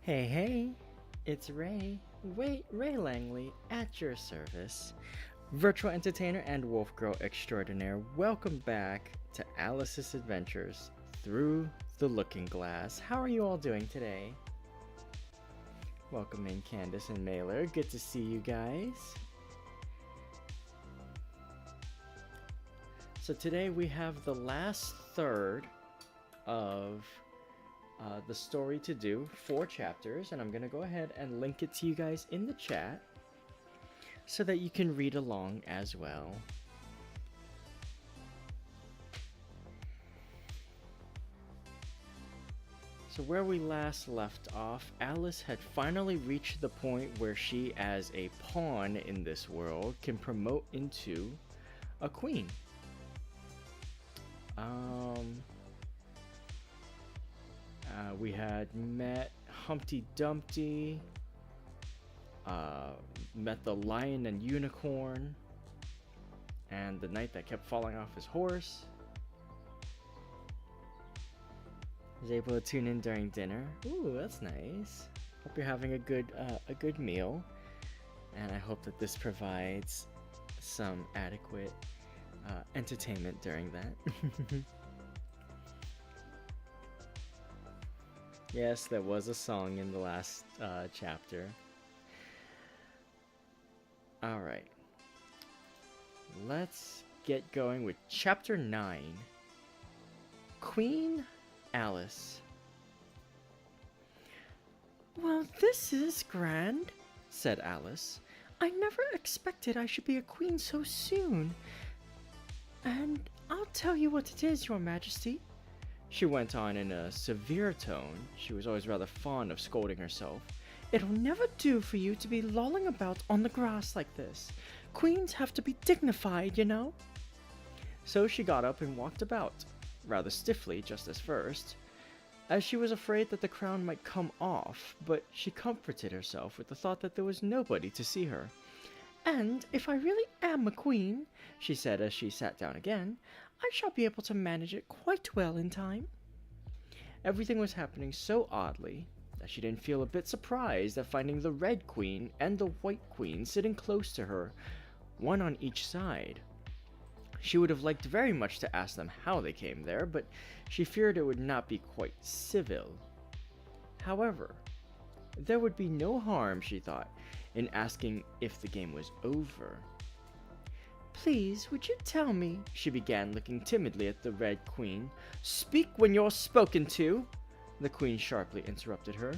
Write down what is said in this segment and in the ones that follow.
Hey, hey, it's Ray Langley at your service, virtual entertainer and wolf girl extraordinaire. Welcome back to Alice's Adventures Through the Looking Glass. How are you all doing today? Welcome in, Candace and Mailer. Good to see you guys. So today we have the last third of the story to do, 4 chapters, and I'm gonna go ahead and link it to you guys in the chat so that you can read along as well. So where we last left off, Alice had finally reached the point where she, as a pawn in this world, can promote into a queen. We had met Humpty Dumpty, met the lion and unicorn, and the knight that kept falling off his horse. Was able to tune in during dinner. Ooh, that's nice. Hope you're having a good meal, and I hope that this provides some adequate entertainment during that. Yes, there was a song in the last chapter. Alright. Let's get going with chapter 9. Queen Alice. "Well, this is grand," said Alice. "I never expected I should be a queen so soon. And I'll tell you what it is, Your Majesty," she went on in a severe tone. She was always rather fond of scolding herself. "It'll never do for you to be lolling about on the grass like this. Queens have to be dignified, you know." So she got up and walked about, rather stiffly just as first, as she was afraid that the crown might come off, but she comforted herself with the thought that there was nobody to see her. "And if I really am a queen," she said as she sat down again, "I shall be able to manage it quite well in time." Everything was happening so oddly that she didn't feel a bit surprised at finding the Red Queen and the White Queen sitting close to her, one on each side. She would have liked very much to ask them how they came there, but she feared it would not be quite civil. However, there would be no harm, she thought, in asking if the game was over. "Please, would you tell me," she began, looking timidly at the Red Queen. "Speak when you're spoken to," the Queen sharply interrupted her.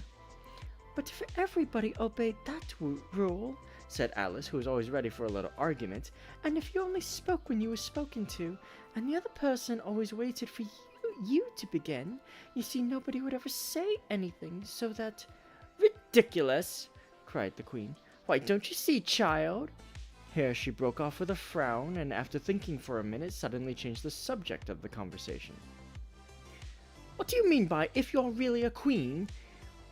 "But if everybody obeyed that rule," said Alice, who was always ready for a little argument, "and if you only spoke when you were spoken to, and the other person always waited for you to begin, you see nobody would ever say anything, so that—" "Ridiculous!" cried the Queen. "Why, don't you see, child?" Here she broke off with a frown, and after thinking for a minute, suddenly changed the subject of the conversation. "What do you mean by 'if you're really a queen'?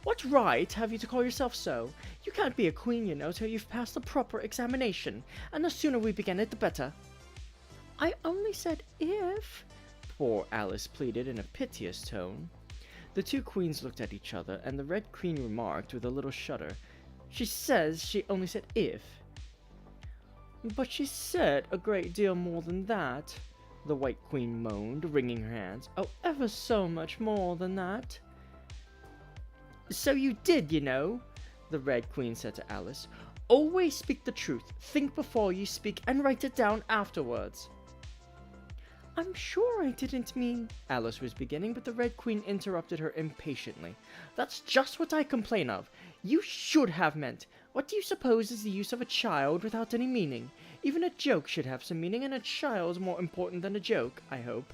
What right have you to call yourself so? You can't be a queen, you know, till you've passed the proper examination, and the sooner we begin it, the better." "I only said if," poor Alice pleaded in a piteous tone. The two queens looked at each other, and the Red Queen remarked with a little shudder, "She says she only said if." "But she said a great deal more than that," the White Queen moaned, wringing her hands. "Oh, ever so much more than that." "So you did, you know," the Red Queen said to Alice. "Always speak the truth. Think before you speak, and write it down afterwards." "I'm sure I didn't mean—" Alice was beginning, but the Red Queen interrupted her impatiently. "That's just what I complain of. You should have meant. What do you suppose is the use of a child without any meaning? Even a joke should have some meaning, and a child's more important than a joke, I hope.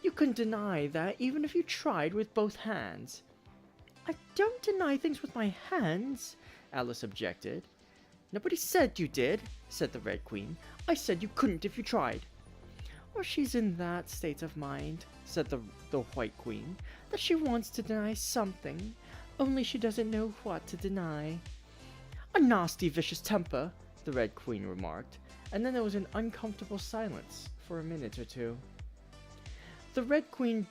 You couldn't deny that, even if you tried with both hands." "I don't deny things with my hands," Alice objected. "Nobody said you did," said the Red Queen. "I said you couldn't if you tried." "Or she's in that state of mind," said the White Queen, "that she wants to deny something, only she doesn't know what to deny." "A nasty, vicious temper," the Red Queen remarked, and then there was an uncomfortable silence for a minute or two. The Red Queen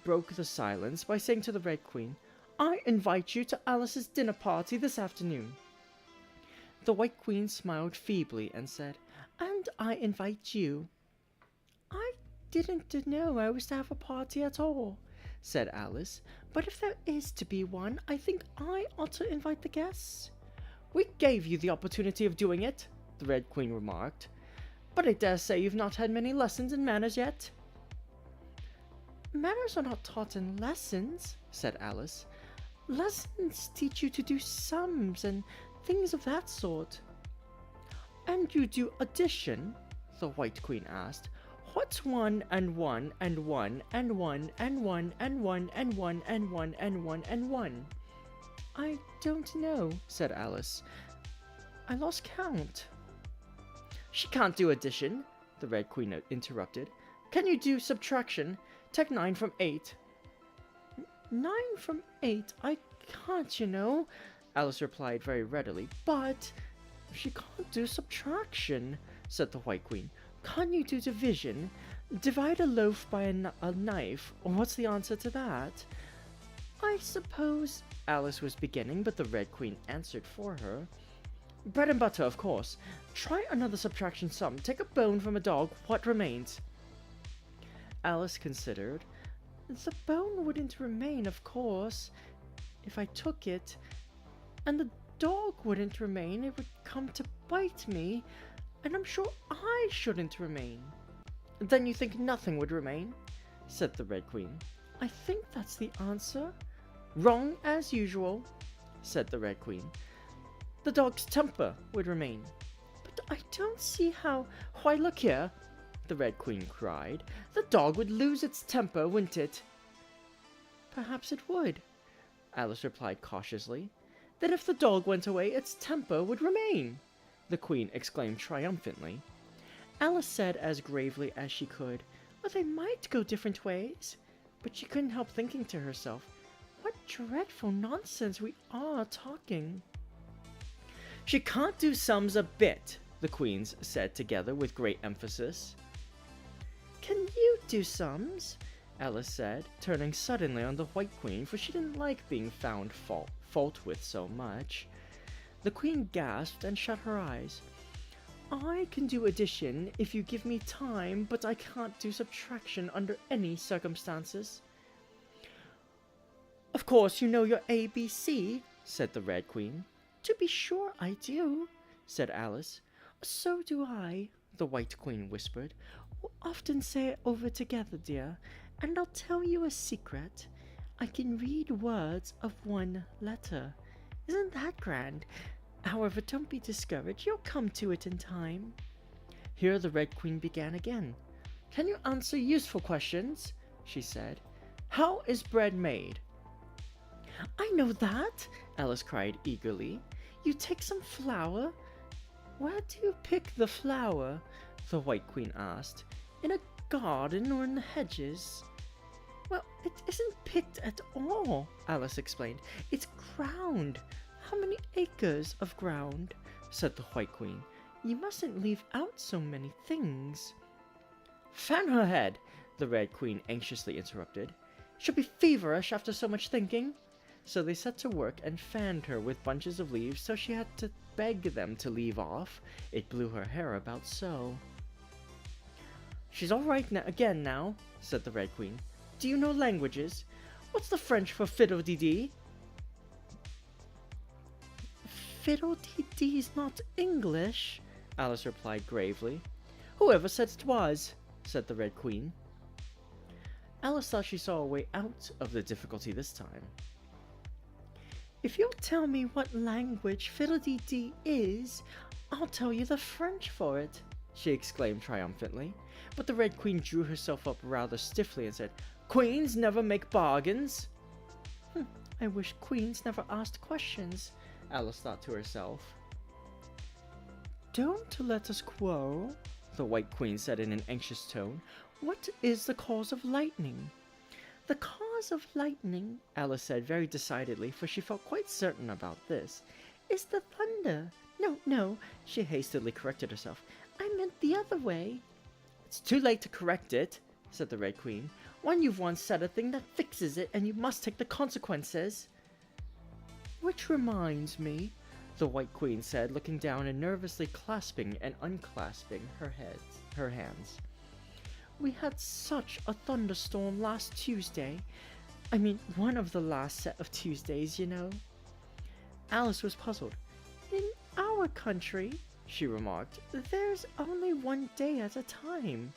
broke the silence by saying to the Red Queen, I invite you to Alice's dinner party this afternoon." The White Queen smiled feebly and said, "And I invite you." "I didn't know I was to have a party at all," said Alice, "but if there is to be one, I think I ought to invite the guests." "We gave you the opportunity of doing it," the Red Queen remarked, "but I dare say you've not had many lessons in manners yet." "Manners are not taught in lessons," said Alice. "Lessons teach you to do sums and things of that sort." "And you do addition?" the White Queen asked. "What's 1 and 1 and 1 and 1 and 1 and 1 and 1 and 1 and 1 and 1? "I don't know," said Alice. "I lost count." "She can't do addition," the Red Queen interrupted. "Can you do subtraction? Take 9 from 8. 9 from 8? I can't, you know," Alice replied very readily. "But she can't do subtraction," said the White Queen. "Can't you do division? Divide a loaf by a knife, or what's the answer to that?" "I suppose," Alice was beginning, but the Red Queen answered for her. "Bread and butter, of course. Try another subtraction sum. Take a bone from a dog. What remains?" Alice considered. "The bone wouldn't remain, of course, if I took it, and the dog wouldn't remain. It would come to bite me, and I'm sure I shouldn't remain." "Then you think nothing would remain?" said the Red Queen. "I think that's the answer." "Wrong, as usual," said the Red Queen. "The dog's temper would remain." "But I don't see how—" "Why, look here," the Red Queen cried. "The dog would lose its temper, wouldn't it?" "Perhaps it would," Alice replied cautiously. "Then if the dog went away, its temper would remain," the Queen exclaimed triumphantly. Alice said as gravely as she could, "Well, they might go different ways," but she couldn't help thinking to herself, "What dreadful nonsense we are talking." "She can't do sums a bit," the Queens said together with great emphasis. "Can you do sums?" Alice said, turning suddenly on the White Queen, for she didn't like being found fault with so much. The Queen gasped and shut her eyes. "I can do addition if you give me time, but I can't do subtraction under any circumstances." "Of course you know your ABC," said the Red Queen. "To be sure I do," said Alice. "So do I," the White Queen whispered. "We'll often say it over together, dear, and I'll tell you a secret. I can read words of one letter. Isn't that grand? However, don't be discouraged. You'll come to it in time." Here the Red Queen began again. "Can you answer useful questions?" she said. "How is bread made?" "I know that!" Alice cried eagerly. "You take some flour—" "Where do you pick the flour?" the White Queen asked. "In a garden or in the hedges?" "Well, it isn't picked at all," Alice explained. "It's ground. How many acres of ground?" said the White Queen. "You mustn't leave out so many things." "Fan her head," the Red Queen anxiously interrupted. "She'll be feverish after so much thinking." So they set to work and fanned her with bunches of leaves, so she had to beg them to leave off. It blew her hair about so. "She's all right again now," said the Red Queen. "Do you know languages? What's the French for fiddle-dee-dee?" "Fiddle-dee-dee's not English," Alice replied gravely. "Whoever said it was?" said the Red Queen. Alice thought she saw a way out of the difficulty this time. "If you'll tell me what language fiddle-dee-dee is, I'll tell you the French for it," she exclaimed triumphantly. But the Red Queen drew herself up rather stiffly and said, "Queens never make bargains." "I wish queens never asked questions," Alice thought to herself. "Don't let us quarrel," the White Queen said in an anxious tone. "What is the cause of lightning?" "The cause of lightning," Alice said very decidedly, for she felt quite certain about this, "is the thunder. No, she hastily corrected herself. "I meant the other way." "It's too late to correct it," said the Red Queen. "When you've once said a thing, that fixes it, and you must take the consequences." Which reminds me, the White Queen said, looking down and nervously clasping and unclasping her hands. We had such a thunderstorm last Tuesday. I mean, one of the last set of Tuesdays, you know. Alice was puzzled. In our country, she remarked, there's only one day at a time.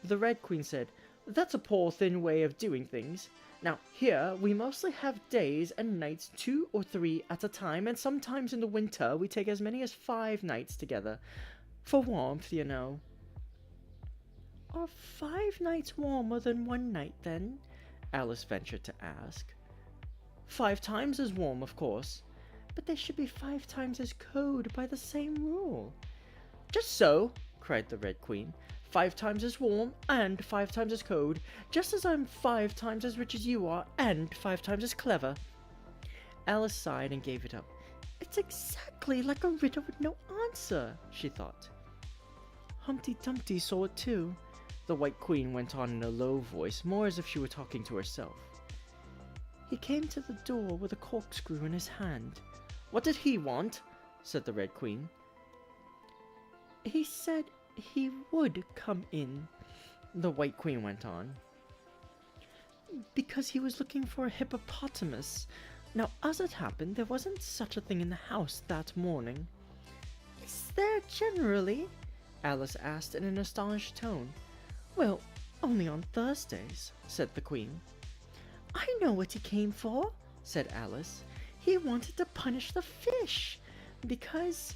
The Red Queen said, that's a poor thin way of doing things. Now, here, we mostly have days and nights 2 or 3 at a time, and sometimes in the winter we take as many as 5 nights together. For warmth, you know. Are 5 nights warmer than 1 night, then? Alice ventured to ask. 5 times as warm, of course. But they should be 5 times as cold by the same rule. Just so, cried the Red Queen. 5 times as warm and 5 times as cold, just as I'm 5 times as rich as you are and 5 times as clever. Alice sighed and gave it up. It's exactly like a riddle with no answer, she thought. Humpty Dumpty saw it too, the White Queen went on in a low voice, more as if she were talking to herself. He came to the door with a corkscrew in his hand. What did he want? Said the Red Queen. He said he would come in, the White Queen went on. Because he was looking for a hippopotamus. Now, as it happened, there wasn't such a thing in the house that morning. Is there generally? Alice asked in an astonished tone. Well, only on Thursdays, said the Queen. I know what he came for, said Alice. He wanted to punish the fish, because...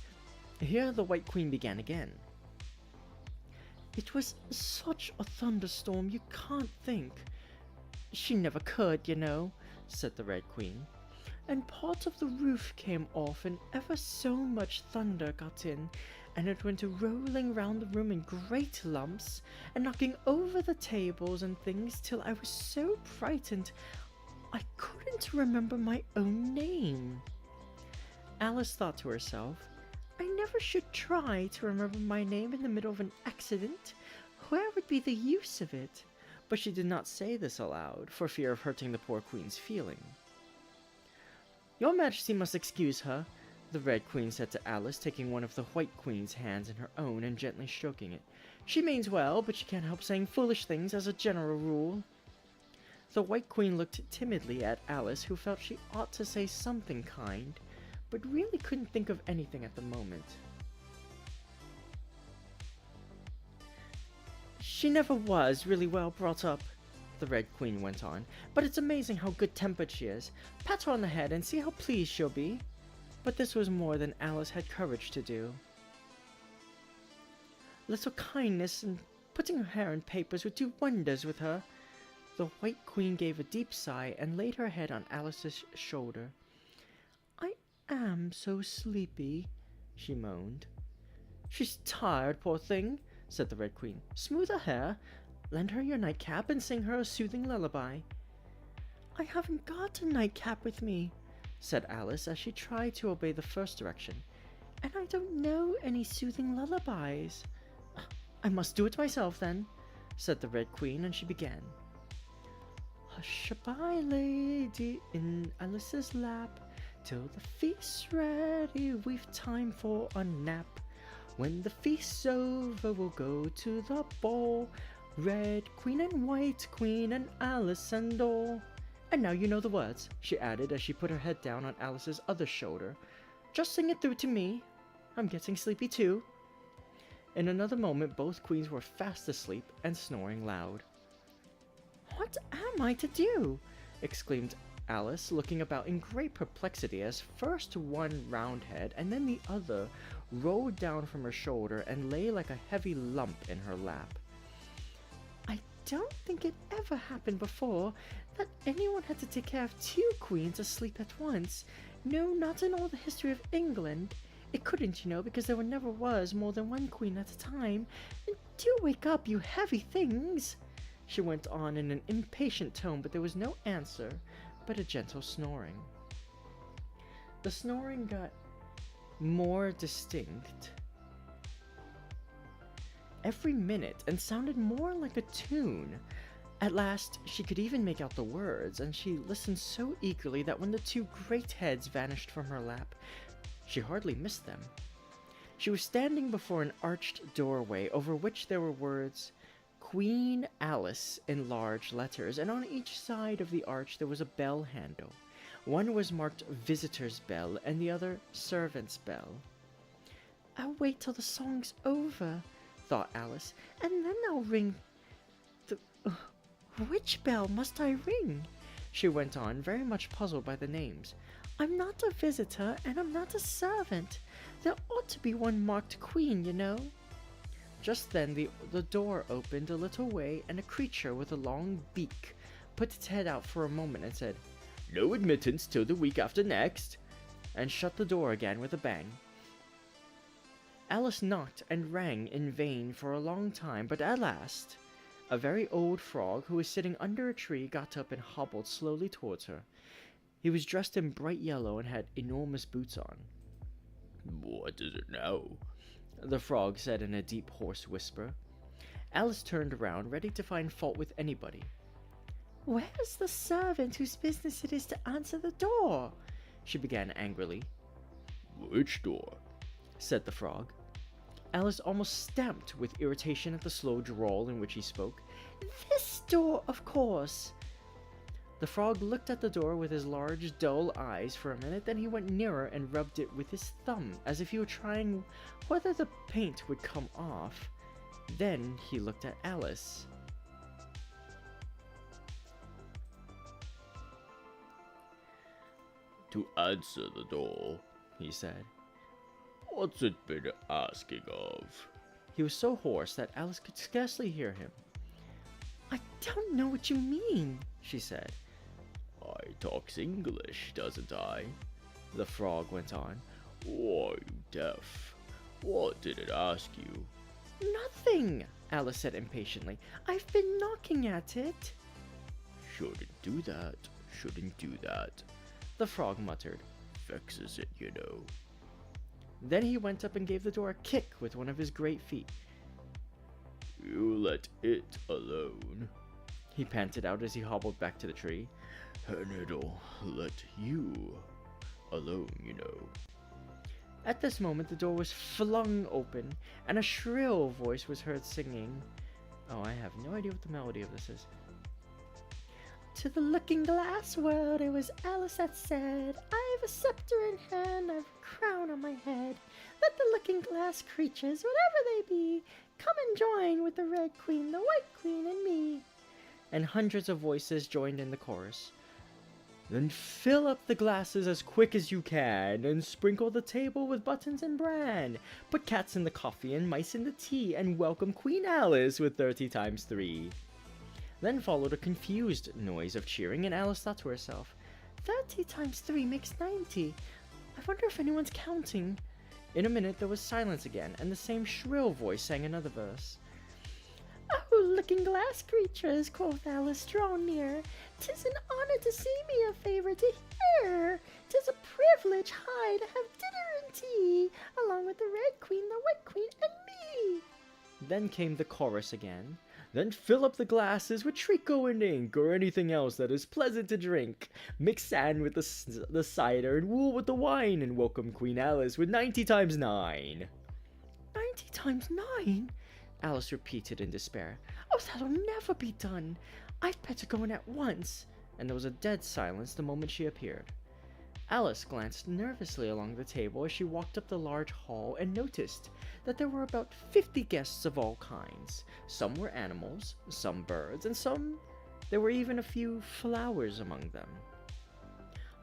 Here the White Queen began again. It was such a thunderstorm you can't think. She never could, you know, said the Red Queen. And part of the roof came off and ever so much thunder got in, and it went rolling round the room in great lumps, and knocking over the tables and things till I was so frightened I couldn't remember my own name. Alice thought to herself, I never should try to remember my name in the middle of an accident. Where would be the use of it? But she did not say this aloud, for fear of hurting the poor Queen's feeling. Your Majesty must excuse her, the Red Queen said to Alice, taking one of the White Queen's hands in her own and gently stroking it. She means well, but she can't help saying foolish things as a general rule. The White Queen looked timidly at Alice, who felt she ought to say something kind, but really couldn't think of anything at the moment. She never was really well brought up, the Red Queen went on, but it's amazing how good-tempered she is. Pat her on the head and see how pleased she'll be. But this was more than Alice had courage to do. Little kindness and putting her hair in papers would do wonders with her. The White Queen gave a deep sigh and laid her head on Alice's shoulder. I am so sleepy, she moaned. She's tired, poor thing, said the Red Queen. Smooth her hair, lend her your nightcap, and sing her a soothing lullaby. I haven't got a nightcap with me, said Alice as she tried to obey the first direction, and I don't know any soothing lullabies. I must do it myself, then, said the Red Queen, and she began. Hush-a-bye, lady, in Alice's lap, till the feast's ready, we've time for a nap. When the feast's over, we'll go to the ball, Red Queen and White Queen and Alice and all. And now you know the words, she added as she put her head down on Alice's other shoulder. Just sing it through to me. I'm getting sleepy too. In another moment, both queens were fast asleep and snoring loud. What am I to do? Exclaimed Alice, looking about in great perplexity as first one round head and then the other rolled down from her shoulder and lay like a heavy lump in her lap. I don't think it ever happened before that anyone had to take care of 2 queens asleep at once. No, not in all the history of England. It couldn't, you know, because there never was more than 1 queen at a time. Do wake up, you heavy things, she went on in an impatient tone, but there was no answer but a gentle snoring. The snoring got more distinct every minute and sounded more like a tune. At last, she could even make out the words, and she listened so eagerly that when the two great heads vanished from her lap, she hardly missed them. She was standing before an arched doorway over which there were words, Queen Alice in large letters, and on each side of the arch there was a bell handle. One was marked Visitor's Bell, and the other Servant's Bell. "I'll wait till the song's over," thought Alice, "and then I'll ring the... which bell must I ring?" She went on, very much puzzled by the names. "I'm not a visitor, and I'm not a servant. There ought to be one marked Queen, you know." Just then the door opened a little way, and a creature with a long beak put its head out for a moment and said, "No admittance till the week after next," and shut the door again with a bang. Alice knocked and rang in vain for a long time, but at last a very old frog who was sitting under a tree got up and hobbled slowly towards her. He was dressed in bright yellow and had enormous boots on. "What is it now?" the frog said in a deep, hoarse whisper. Alice turned around, ready to find fault with anybody. "Where's the servant whose business it is to answer the door?" she began angrily. "Which door?" said the frog. Alice almost stamped with irritation at the slow drawl in which he spoke. "This door, of course." The frog looked at the door with his large, dull eyes for a minute, then he went nearer and rubbed it with his thumb, as if he were trying whether the paint would come off. Then he looked at Alice. "To answer the door," he said. "What's it been asking of?" He was so hoarse that Alice could scarcely hear him. "I don't know what you mean," she said. "I talks English, doesn't I?" the frog went on. "Are you deaf? What did it ask you?" "Nothing," Alice said impatiently. "I've been knocking at it." Shouldn't do that," the frog muttered. "Vexes it, you know." Then he went up and gave the door a kick with one of his great feet. "You let it alone," he panted out as he hobbled back to the tree. "And it'll let you alone, you know." At this moment the door was flung open, and a shrill voice was heard singing. Oh, I have no idea what the melody of this is. "To the looking-glass world, it was Alice that said, I've a scepter in hand, I've a crown on my head. Let the looking-glass creatures, whatever they be, come and join with the Red Queen, the White Queen, and me." And hundreds of voices joined in the chorus. "Then fill up the glasses as quick as you can, and sprinkle the table with buttons and bran. Put cats in the coffee and mice in the tea, and welcome Queen Alice with 30 times 3. Then followed a confused noise of cheering, and Alice thought to herself, 30 times 3 makes 90. I wonder if anyone's counting. In a minute there was silence again, and the same shrill voice sang another verse. "Oh, looking-glass creatures," quoth Alice, "draw near. 'Tis an honor to see me, a favor to hear. 'Tis a privilege high to have dinner and tea, along with the Red Queen, the White Queen, and me." Then came the chorus again. "Then fill up the glasses with treacle and ink, or anything else that is pleasant to drink. Mix sand with the cider, and wool with the wine, and welcome Queen Alice with 90 times 9. 90 times 9? Alice repeated in despair. "Oh, that'll never be done. I'd better go in at once." And there was a dead silence the moment she appeared. Alice glanced nervously along the table as she walked up the large hall and noticed that there were about 50 guests of all kinds. Some were animals, some birds, and there were even a few flowers among them.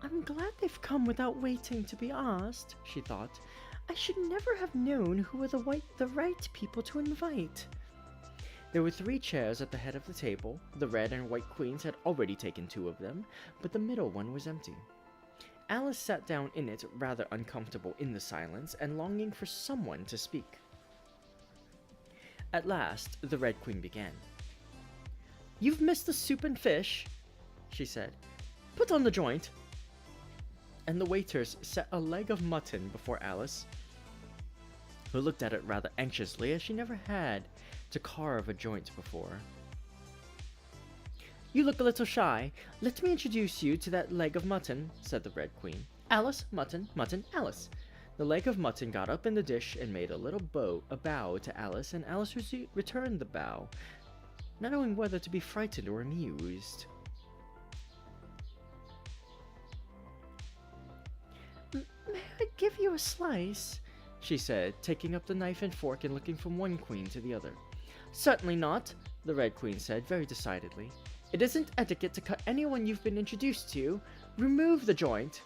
"I'm glad they've come without waiting to be asked," she thought. "I should never have known who were the right people to invite." There were 3 chairs at the head of the table. The Red and White Queens had already taken 2 of them, but the middle one was empty. Alice sat down in it, rather uncomfortable in the silence, and longing for someone to speak. At last, the Red Queen began. "You've missed the soup and fish," she said. "Put on the joint." And the waiters set a leg of mutton before Alice, who looked at it rather anxiously, as she never had to carve a joint before. You look a little shy. Let me introduce you to that leg of mutton, said the Red Queen. Alice, mutton, mutton, Alice. The leg of mutton got up in the dish and made a little bow to Alice, and Alice returned the bow, not knowing whether to be frightened or amused. May I give you a slice? She said, taking up the knife and fork and looking from one queen to the other. Certainly not, the Red Queen said very decidedly. It isn't etiquette to cut anyone you've been introduced to. Remove the joint.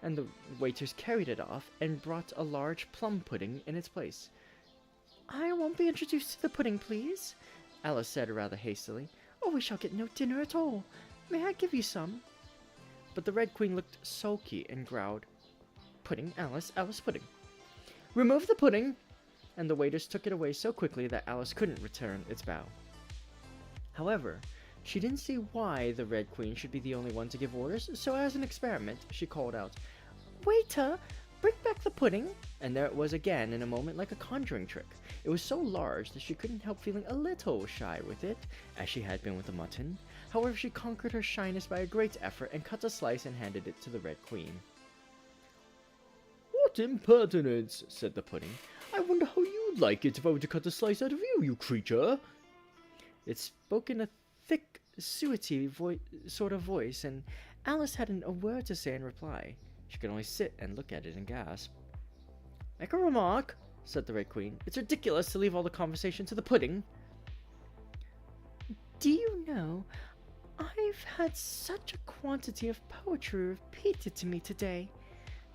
And the waiters carried it off and brought a large plum pudding in its place. I won't be introduced to the pudding, please, Alice said rather hastily, or we shall get no dinner at all. May I give you some? But the Red Queen looked sulky and growled, Pudding, Alice, Alice, pudding. Remove the pudding! And the waiters took it away so quickly that Alice couldn't return its bow. However, she didn't see why the Red Queen should be the only one to give orders, so as an experiment, she called out, Waiter, bring back the pudding! And there it was again in a moment like a conjuring trick. It was so large that she couldn't help feeling a little shy with it, as she had been with the mutton. However, she conquered her shyness by a great effort and cut a slice and handed it to the Red Queen. What impertinence, said the pudding. I wonder how you'd like it if I were to cut a slice out of you, you creature. It spoke in a thick, suety sort of voice, and Alice hadn't a word to say in reply. She could only sit and look at it and gasp. Make a remark, said the Red Queen. It's ridiculous to leave all the conversation to the pudding. Do you know, I've had such a quantity of poetry repeated to me today.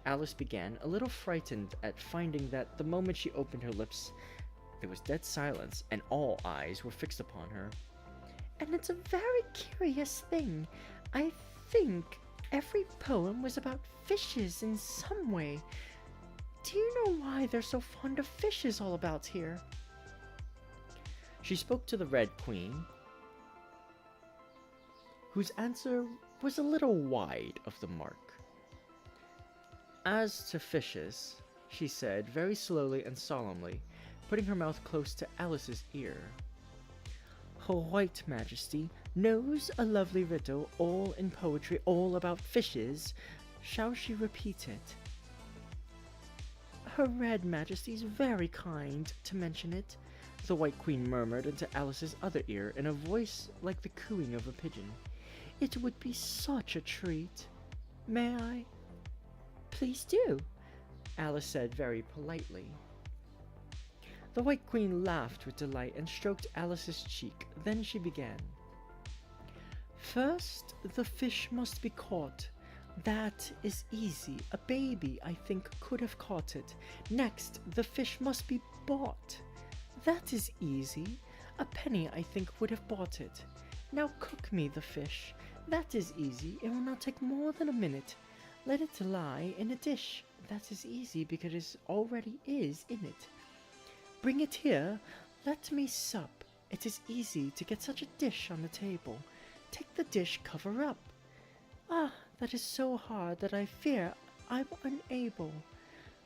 Alice began, a little frightened at finding that the moment she opened her lips, there was dead silence, and all eyes were fixed upon her. And it's a very curious thing. I think every poem was about fishes in some way. Do you know why they're so fond of fishes all about here? She spoke to the Red Queen, whose answer was a little wide of the mark. As to fishes, she said very slowly and solemnly, putting her mouth close to Alice's ear. Her White Majesty knows a lovely riddle, all in poetry, all about fishes. Shall she repeat it? Her Red Majesty's very kind to mention it, the White Queen murmured into Alice's other ear in a voice like the cooing of a pigeon. It would be such a treat. May I? Please do, Alice said very politely. The White Queen laughed with delight and stroked Alice's cheek. Then she began. First, the fish must be caught. That is easy. A baby, I think, could have caught it. Next, the fish must be bought. That is easy. A penny, I think, would have bought it. Now cook me the fish. That is easy. It will not take more than a minute. Let it lie in a dish. That is easy because it already is in it. Bring it here. Let me sup. It is easy to get such a dish on the table. Take the dish cover up. Ah, that is so hard that I fear I'm unable.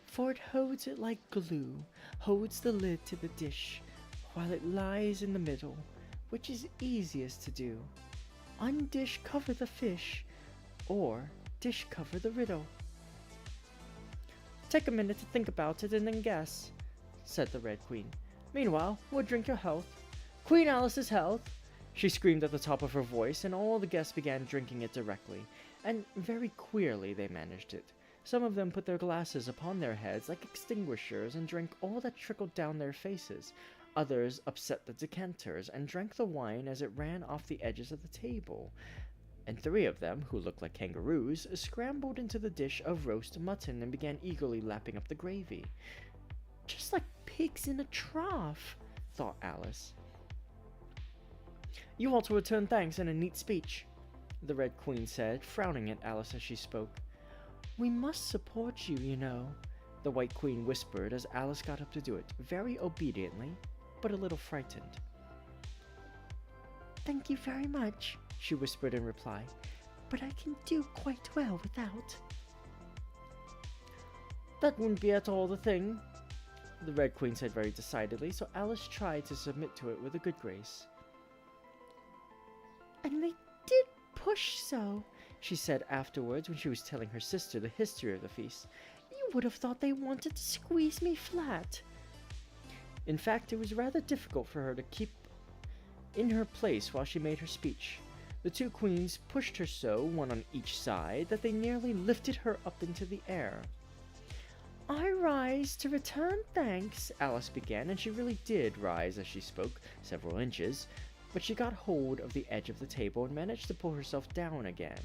For it holds it like glue, holds the lid to the dish, while it lies in the middle, which is easiest to do. Undish cover the fish, or dish cover the riddle. Take a minute to think about it and then guess, said the Red Queen. Meanwhile, we'll drink your health. Queen Alice's health! She screamed at the top of her voice, and all the guests began drinking it directly, and very queerly they managed it. Some of them put their glasses upon their heads like extinguishers and drank all that trickled down their faces. Others upset the decanters and drank the wine as it ran off the edges of the table. And 3 of them, who looked like kangaroos, scrambled into the dish of roast mutton and began eagerly lapping up the gravy. Just like pigs in a trough, thought Alice. You ought to return thanks in a neat speech, the Red Queen said, frowning at Alice as she spoke. We must support you, you know, the White Queen whispered as Alice got up to do it, very obediently, but a little frightened. Thank you very much, she whispered in reply, but I can do quite well without. That wouldn't be at all the thing, the Red Queen said very decidedly, so Alice tried to submit to it with a good grace. And they push so," she said afterwards when she was telling her sister the history of the feast. "You would have thought they wanted to squeeze me flat." In fact, it was rather difficult for her to keep in her place while she made her speech. The two queens pushed her so, one on each side, that they nearly lifted her up into the air. "I rise to return thanks," Alice began, and she really did rise as she spoke, several inches, but she got hold of the edge of the table and managed to pull herself down again.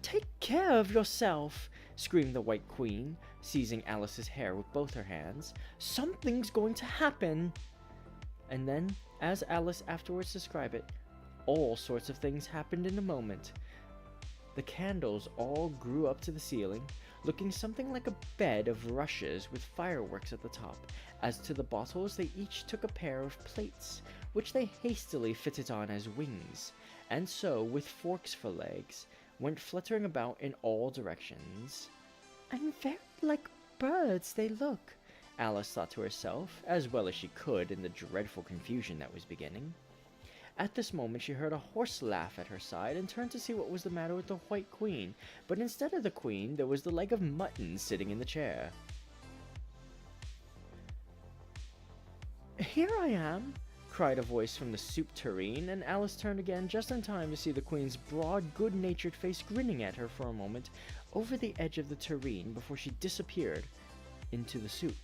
"Take care of yourself," screamed the White Queen, seizing Alice's hair with both her hands. "Something's going to happen." And then, as Alice afterwards described it, all sorts of things happened in a moment. The candles all grew up to the ceiling, looking something like a bed of rushes with fireworks at the top. As to the bottles, they each took a pair of plates, which they hastily fitted on as wings, and so, with forks for legs, went fluttering about in all directions. "And very like birds they look," Alice thought to herself, as well as she could in the dreadful confusion that was beginning. At this moment she heard a horse laugh at her side and turned to see what was the matter with the White Queen, but instead of the queen there was the leg of mutton sitting in the chair. "Here I am," cried a voice from the soup tureen, and Alice turned again just in time to see the queen's broad, good-natured face grinning at her for a moment over the edge of the tureen before she disappeared into the soup.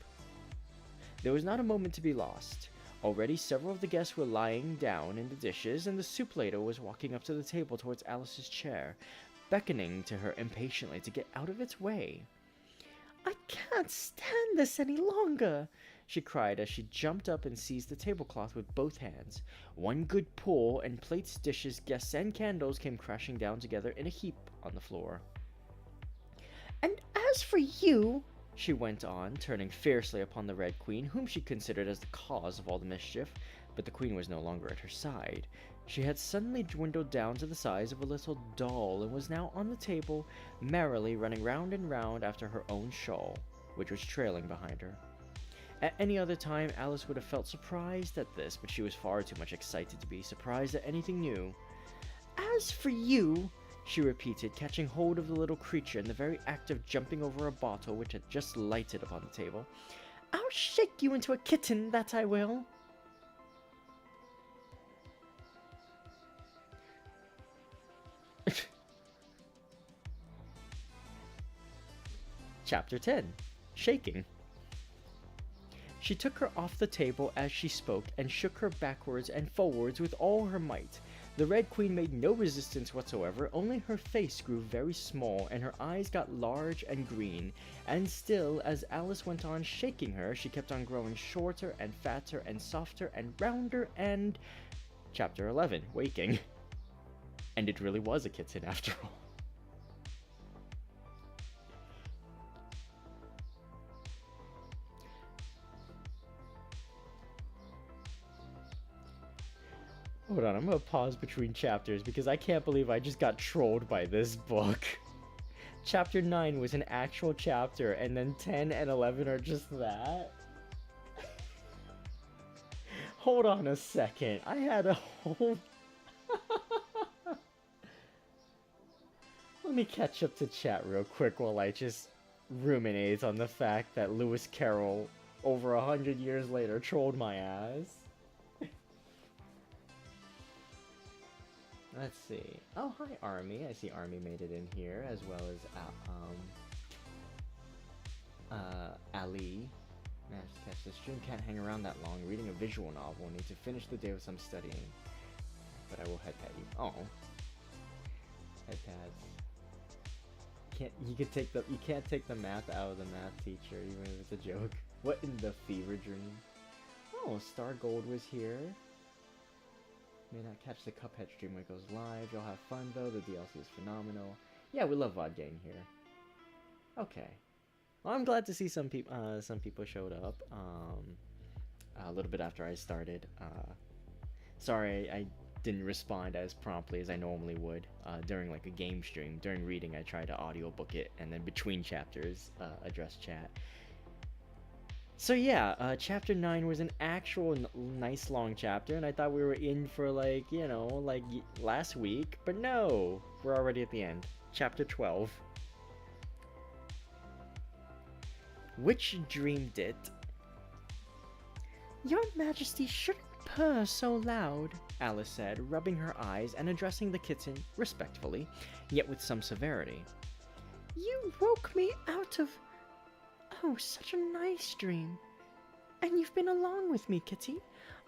There was not a moment to be lost. Already several of the guests were lying down in the dishes, and the soup ladle was walking up to the table towards Alice's chair, beckoning to her impatiently to get out of its way. "I can't stand this any longer," she cried as she jumped up and seized the tablecloth with both hands. One good pull, and plates, dishes, guests, and candles came crashing down together in a heap on the floor. "And as for you," she went on, turning fiercely upon the Red Queen, whom she considered as the cause of all the mischief, but the queen was no longer at her side. She had suddenly dwindled down to the size of a little doll, and was now on the table, merrily running round and round after her own shawl, which was trailing behind her. At any other time, Alice would have felt surprised at this, but she was far too much excited to be surprised at anything new. "As for you," she repeated, catching hold of the little creature in the very act of jumping over a bottle which had just lighted upon the table, "I'll shake you into a kitten, that I will." Chapter 10. Shaking. She took her off the table as she spoke and shook her backwards and forwards with all her might. The Red Queen made no resistance whatsoever, only her face grew very small and her eyes got large and green, and still, as Alice went on shaking her, she kept on growing shorter and fatter and softer and rounder and... Chapter 11. Waking. And it really was a kitten after all. Hold on, I'm gonna pause between chapters because I can't believe I just got trolled by this book. Chapter 9 was an actual chapter, and then 10 and 11 are just that? Hold on a second, I had a whole... Let me catch up to chat real quick while I just ruminate on the fact that Lewis Carroll, over 100 years later, trolled my ass. Let's see. Oh, hi, Army. I see Army made it in here, as well as Ali. Managed to catch the stream. Can't hang around that long. Reading a visual novel. Need to finish the day with some studying. But I will head pat you. Oh, head pads. You can't take the math out of the math teacher, even if it's a joke. What in the fever dream? Oh, Star Gold was here. May not catch the Cuphead stream when it goes live. You'll have fun though. The DLC is phenomenal. Yeah, we love VOD gang here. Okay. Well, I'm glad to see some people showed up. A little bit after I started. Sorry, I didn't respond as promptly as I normally would during like a game stream. During reading, I try to audiobook it, and then between chapters, address chat. So yeah, chapter 9 was an actual nice long chapter, and I thought we were in for like, last week, but no, we're already at the end. Chapter 12. Which dreamed it? Your Majesty shouldn't purr so loud, Alice said, rubbing her eyes and addressing the kitten respectfully, yet with some severity. You woke me out of... Oh, such a nice dream. And you've been along with me, Kitty,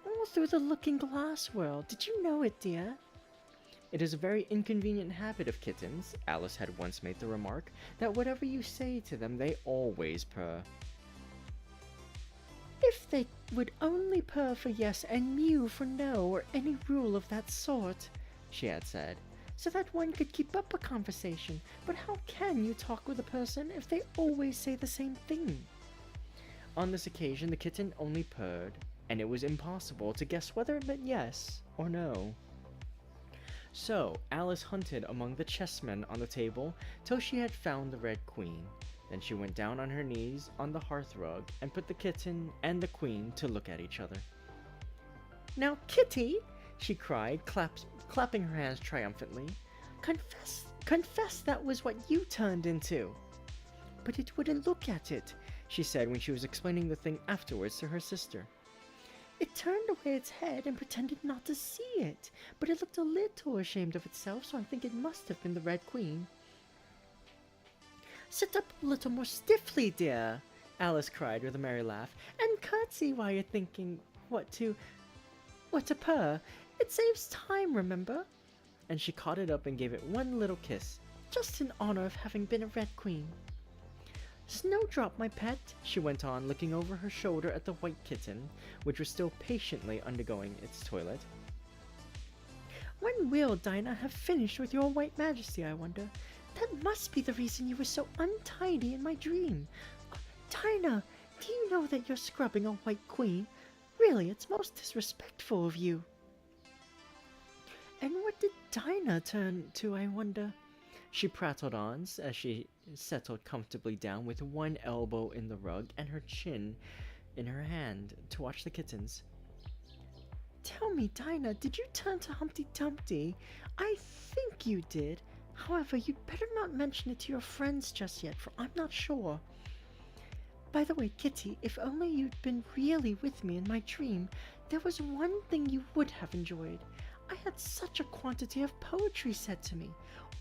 all through the looking-glass world. Did you know it, dear? It is a very inconvenient habit of kittens, Alice had once made the remark, that whatever you say to them, they always purr. If they would only purr for yes and mew for no, or any rule of that sort, she had said, so that one could keep up a conversation. But how can you talk with a person if they always say the same thing? On this occasion, the kitten only purred, and it was impossible to guess whether it meant yes or no. So, Alice hunted among the chessmen on the table till she had found the Red Queen. Then she went down on her knees on the hearthrug and put the kitten and the queen to look at each other. Now, Kitty, she cried, clapping her hands triumphantly, confess that was what you turned into. But it wouldn't look at it, she said when she was explaining the thing afterwards to her sister. It turned away its head and pretended not to see it, but it looked a little ashamed of itself, so I think it must have been the Red Queen. Sit up a little more stiffly, dear, Alice cried with a merry laugh, and curtsy while you're thinking what to purr. It saves time, remember? And she caught it up and gave it one little kiss, just in honor of having been a Red Queen. Snowdrop, my pet, she went on, looking over her shoulder at the white kitten, which was still patiently undergoing its toilet. When will Dinah have finished with your White Majesty, I wonder? That must be the reason you were so untidy in my dream. Oh, Dinah, do you know that you're scrubbing a White Queen? Really, it's most disrespectful of you. And what did Dinah turn to, I wonder? She prattled on as she settled comfortably down with one elbow in the rug and her chin in her hand to watch the kittens. Tell me, Dinah, did you turn to Humpty Dumpty? I think you did. However, you'd better not mention it to your friends just yet, for I'm not sure. By the way, Kitty, if only you'd been really with me in my dream, there was one thing you would have enjoyed. I had such a quantity of poetry said to me,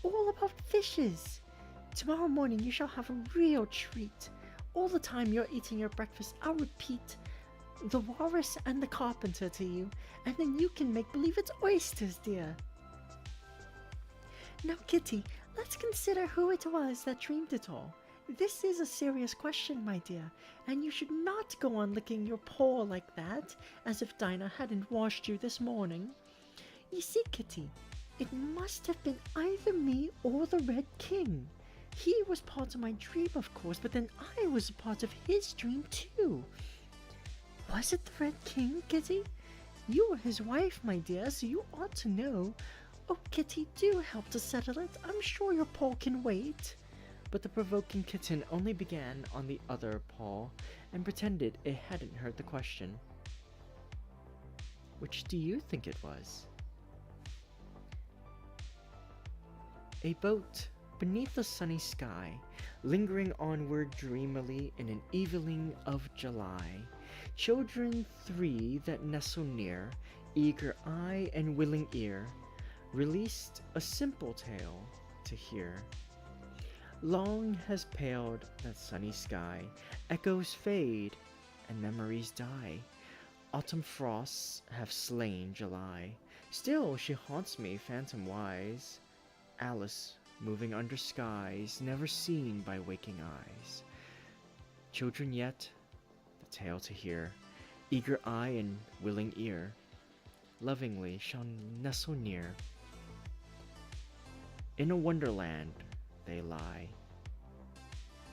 all about fishes. Tomorrow morning you shall have a real treat. All the time you're eating your breakfast, I'll repeat the walrus and the carpenter to you, and then you can make believe it's oysters, dear. Now, Kitty, let's consider who it was that dreamed it all. This is a serious question, my dear, and you should not go on licking your paw like that, as if Dinah hadn't washed you this morning. You see, Kitty, it must have been either me or the Red King. He was part of my dream, of course, but then I was a part of his dream, too. Was it the Red King, Kitty? You were his wife, my dear, so you ought to know. Oh, Kitty, do help to settle it. I'm sure your paw can wait. But the provoking kitten only began on the other paw and pretended it hadn't heard the question. Which do you think it was? A boat beneath a sunny sky, lingering onward dreamily in an evening of July. Children three that nestle near, eager eye and willing ear, released a simple tale to hear. Long has paled that sunny sky, echoes fade and memories die. Autumn frosts have slain July, still she haunts me phantom-wise. Alice, moving under skies never seen by waking eyes. Children yet, the tale to hear, eager eye and willing ear, lovingly shall nestle near. In a wonderland they lie,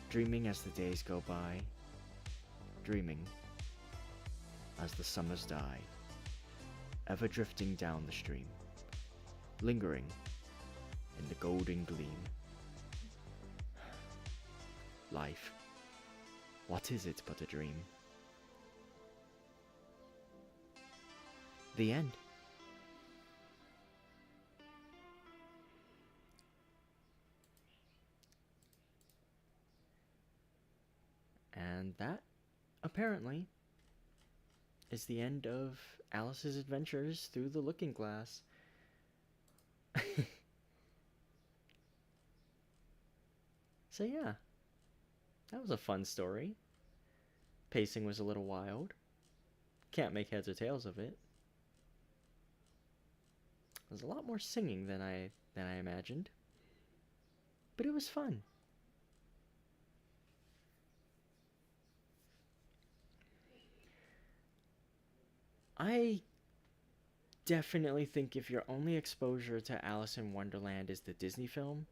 dreaming as the days go by, dreaming as the summers die, ever drifting down the stream, lingering in the golden gleam. Life, what is it but a dream? The end. And that, apparently, is the end of Alice's adventures through the looking glass. So, yeah, that was a fun story. Pacing was a little wild. Can't make heads or tails of it. There's a lot more singing than I imagined. But it was fun. I definitely think if your only exposure to Alice in Wonderland is the Disney film,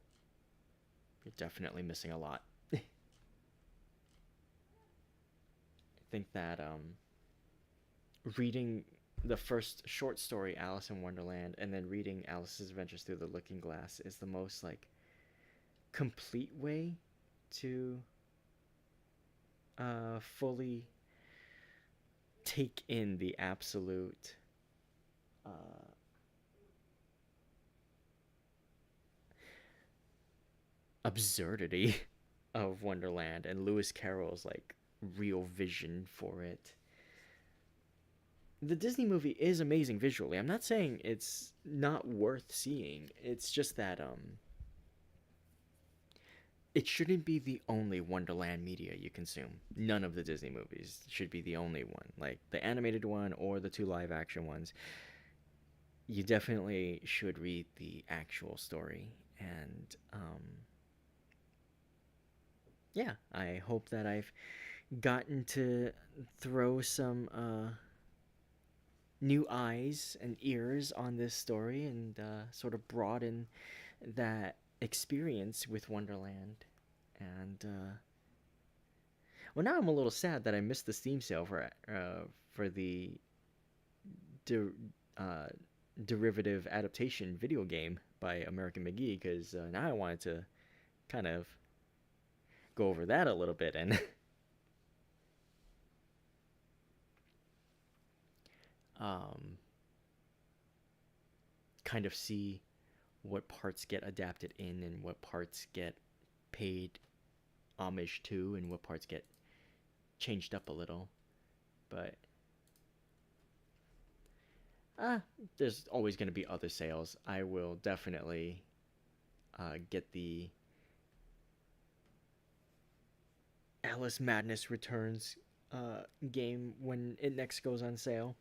you're definitely missing a lot. I think that reading the first short story, Alice in Wonderland, and then reading Alice's Adventures Through the Looking Glass is the most like complete way to fully take in the absolute uh, absurdity of Wonderland and Lewis Carroll's like real vision for it. The Disney movie is amazing visually. I'm not saying it's not worth seeing. It's just that it shouldn't be the only Wonderland media you consume. None of the Disney movies should be the only one. Like the animated one or the two live action ones. You definitely should read the actual story. And yeah, I hope that I've gotten to throw some new eyes and ears on this story and sort of broaden that experience with Wonderland. And well, now I'm a little sad that I missed the Steam sale for the de- uh, derivative adaptation video game by American McGee, because now I wanted to kind of go over that a little bit and um, kind of see what parts get adapted in and what parts get paid homage to and what parts get changed up a little. But uh, there's always going to be other sales. I will definitely get the Alice Madness Returns game when it next goes on sale.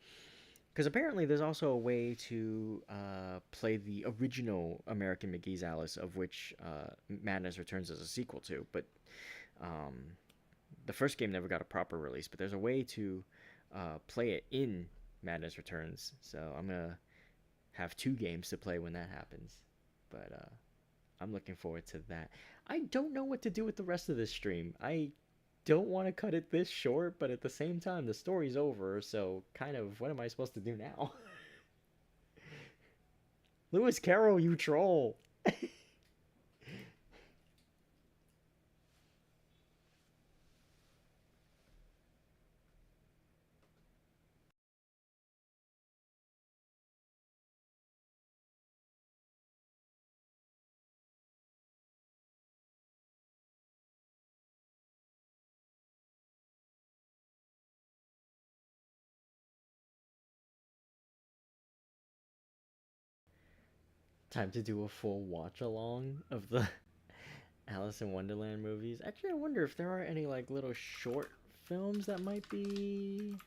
Because apparently there's also a way to play the original American McGee's Alice, of which Madness Returns is a sequel to. But um, the first game never got a proper release. But there's a way to play it in Madness Returns. So I'm going to have two games to play when that happens. But I'm looking forward to that. I don't know what to do with the rest of this stream. I don't want to cut it this short, but at the same time, the story's over, so kind of what am I supposed to do now? Lewis Carroll, you troll! Time to do a full watch along of the Alice in Wonderland movies. Actually, I wonder if there are any like little short films that might be.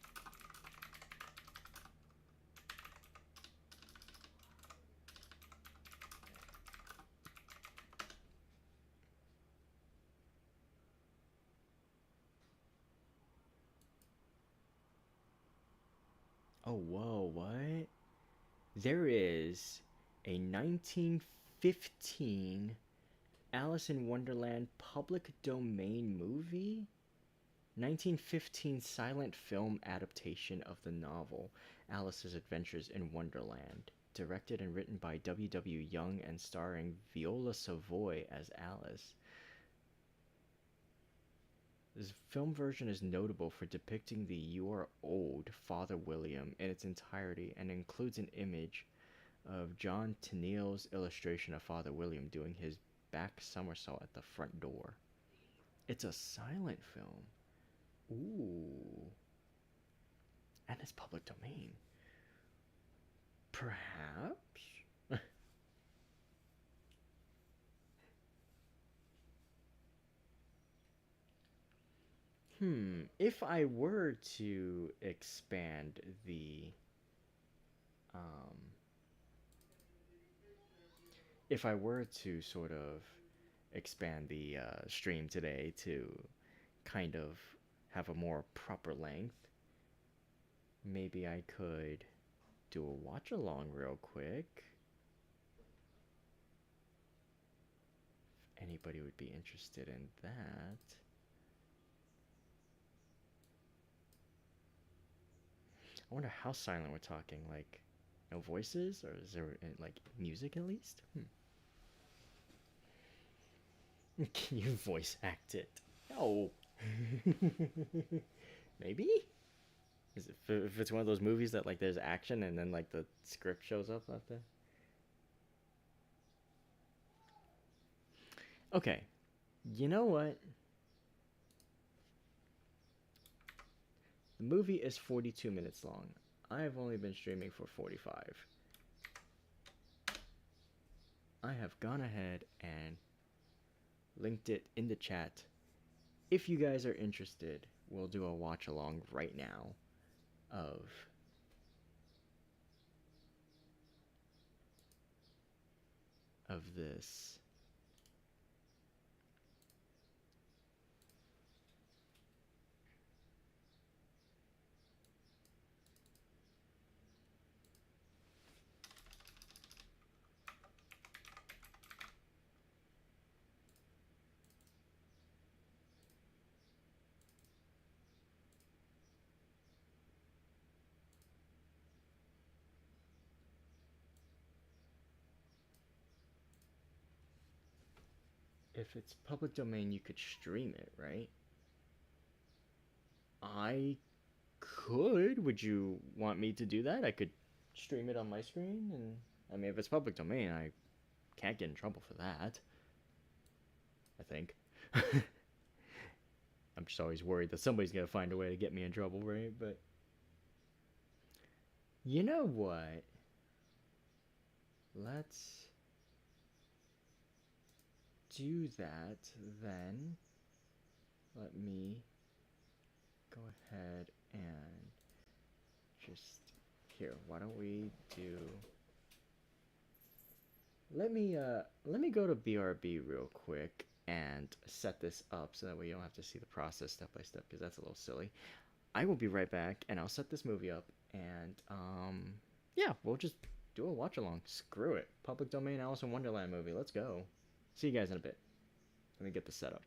Oh, whoa, what? There is a 1915 Alice in Wonderland public domain movie? 1915 silent film adaptation of the novel Alice's Adventures in Wonderland, directed and written by W. W. Young and starring Viola Savoy as Alice. This film version is notable for depicting the "You Are Old" Father William in its entirety and includes an image of John Tenniel's illustration of Father William doing his back somersault at the front door. It's a silent film. Ooh. And it's public domain. Perhaps? If I were to expand the um if I were to sort of expand the stream today to kind of have a more proper length, maybe I could do a watch along real quick. If anybody would be interested in that. I wonder how silent we're talking. Like, no voices? Or is there, like, music at least? Can you voice act it? No. Maybe? Is it, if it's one of those movies that, like, there's action and then, like, the script shows up after? Okay. You know what? The movie is 42 minutes long. I've only been streaming for 45. I have gone ahead and linked it in the chat. If you guys are interested, we'll do a watch along right now of this. If it's public domain, you could stream it, right? I could. Would you want me to do that? I could stream it on my screen, and I mean, if it's public domain, I can't get in trouble for that. I think. I'm just always worried that somebody's gonna find a way to get me in trouble, right? But you know what? Let's do that then. Let me go ahead and just here. Why don't we do? Let me go to BRB real quick and set this up so that way you don't have to see the process step by step because that's a little silly. I will be right back and I'll set this movie up and yeah, we'll just do a watch along. Screw it. Public domain Alice in Wonderland movie. Let's go. See you guys in a bit. Let me get this set up.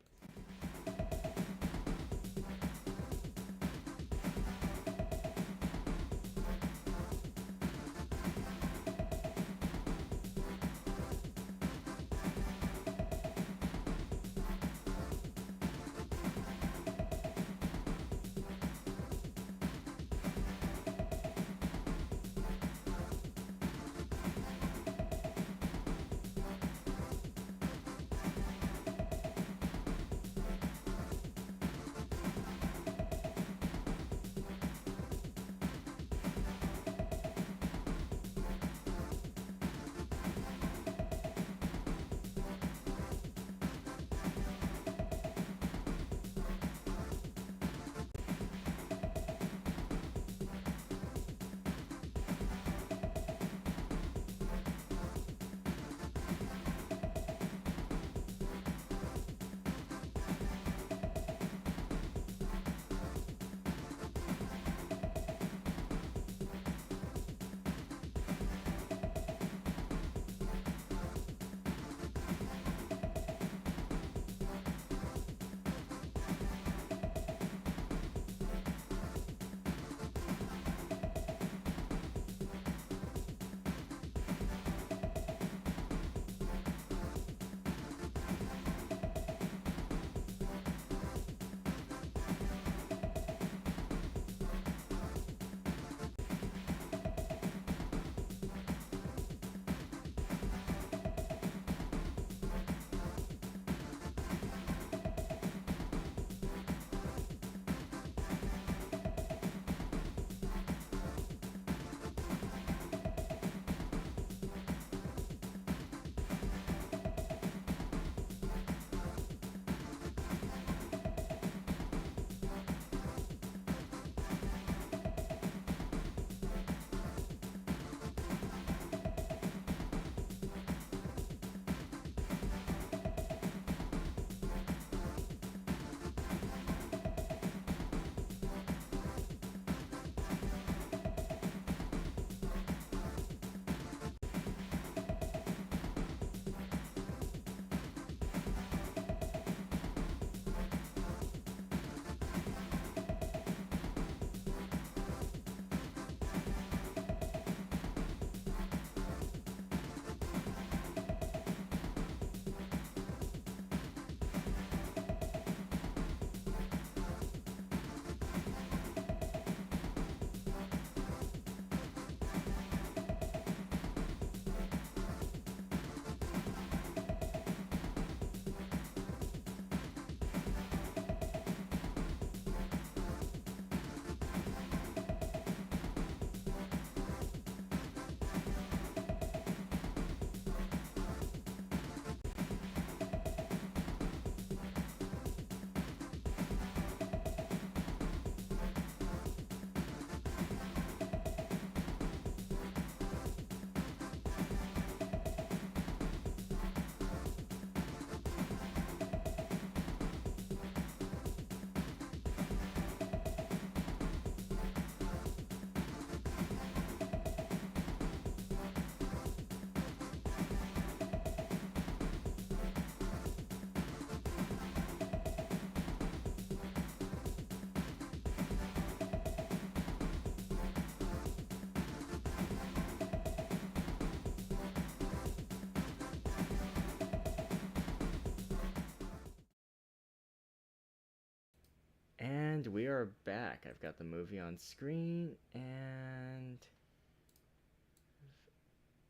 And we are back. I've got the movie on screen and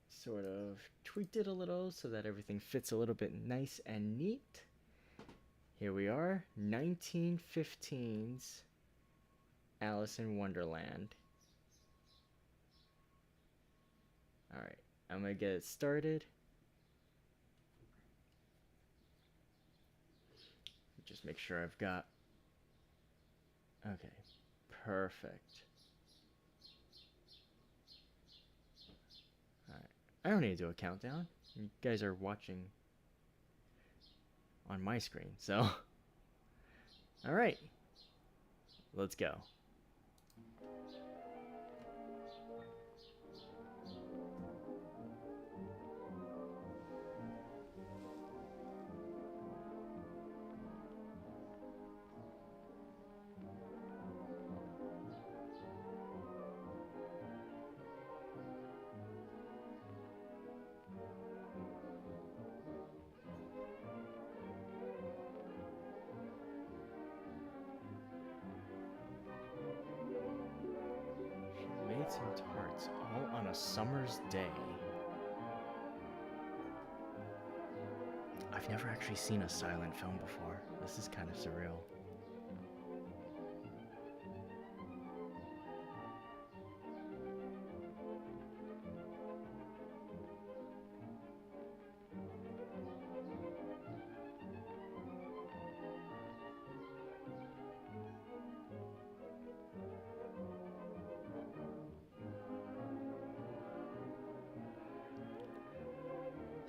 sort of tweaked it a little so that everything fits a little bit nice and neat. Here we are, 1915's Alice in Wonderland. Alright, I'm gonna get it started. Just make sure I've got... Okay, perfect. Alright, I don't need to do a countdown. You guys are watching on my screen, so... Alright, let's go. Some tarts all on a summer's day. I've never actually seen a silent film before. This is kind of surreal.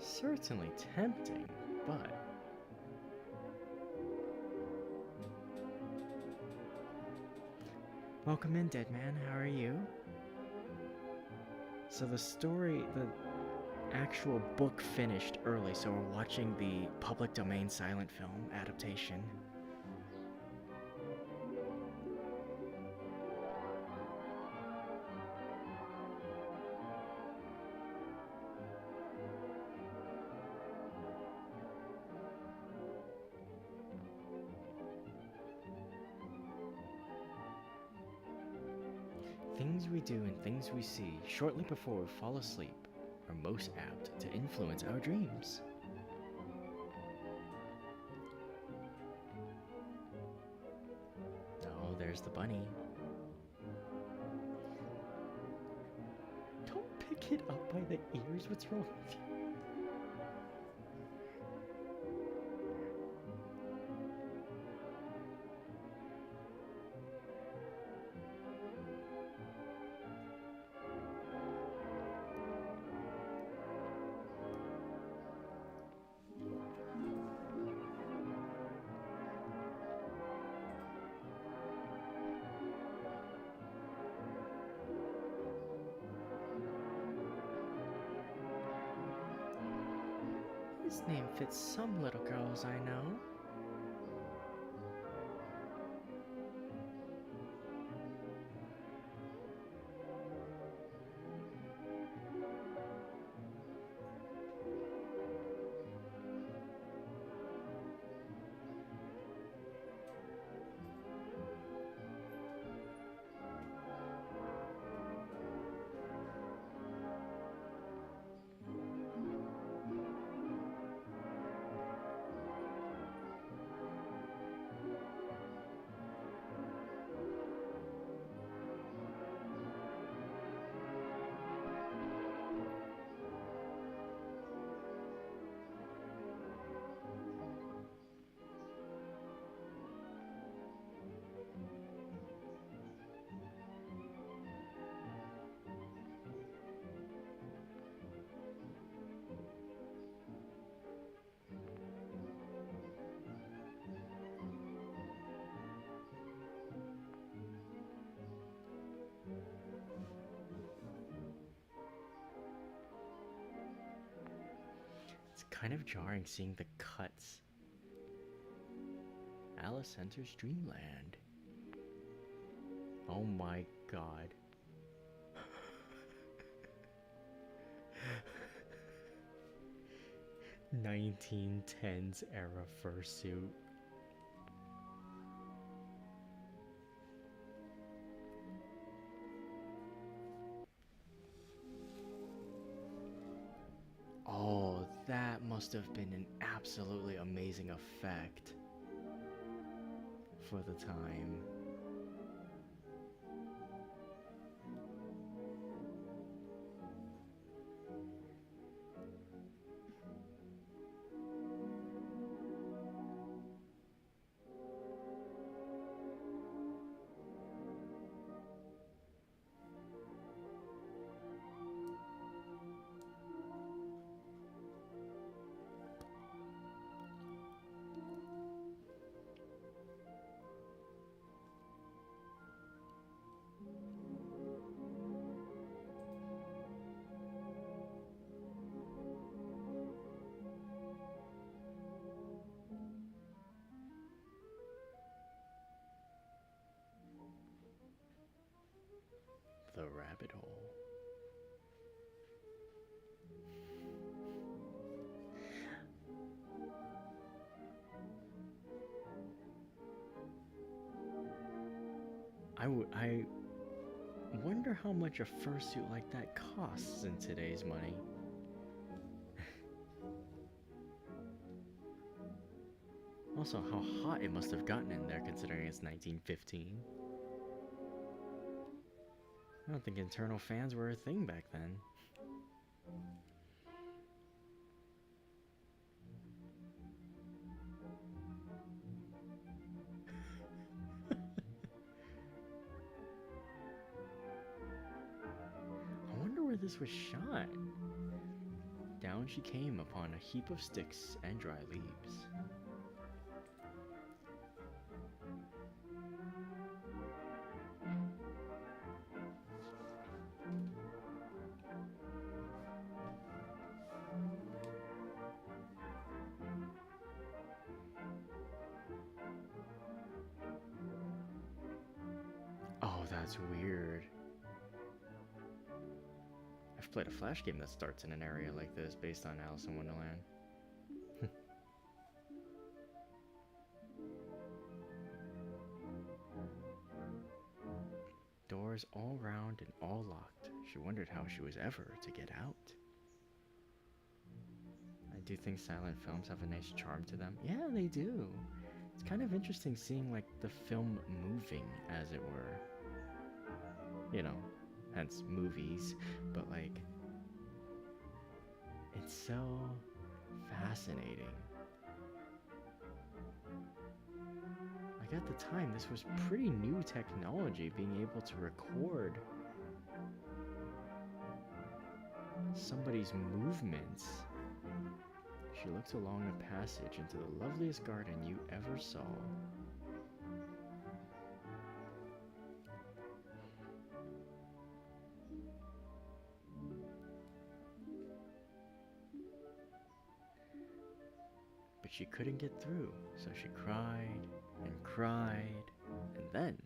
Certainly tempting, but... Welcome in, dead man. How are you? So the actual book finished early, so we're watching the public domain silent film adaptation. Things we do and things we see shortly before we fall asleep are most apt to influence our dreams. Oh, there's the bunny. Don't pick it up by the ears. What's wrong with you? His name fits some little girls I know. It's kind of jarring seeing the cuts. Alice enters Dreamland. Oh my god. 1910s era fursuit. That must have been an absolutely amazing effect for the time. The rabbit hole. I wonder how much a fursuit like that costs in today's money. Also, how hot it must have gotten in there considering it's 1915. I don't think internal fans were a thing back then. I wonder where this was shot. Down she came upon a heap of sticks and dry leaves. Oh, that's weird. I've played a Flash game that starts in an area like this based on Alice in Wonderland. Doors all round and all locked. She wondered how she was ever to get out. I do think silent films have a nice charm to them. Yeah, they do. It's kind of interesting seeing like the film moving, as it were. You know, hence movies, but like, it's so fascinating. Like at the time, this was pretty new technology, being able to record somebody's movements. She looked along a passage into the loveliest garden you ever saw. But she couldn't get through, so she cried and cried, and then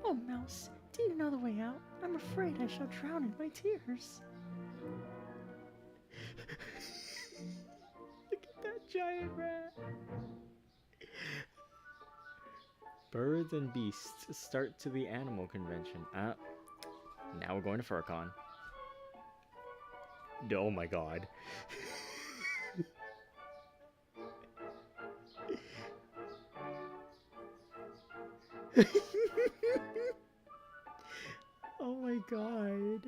Oh, Mouse, do you know the way out? I'm afraid I shall drown in my tears. look at that giant rat. Birds and beasts start to the animal convention. Now we're going to FurCon. Oh my god. Oh my god.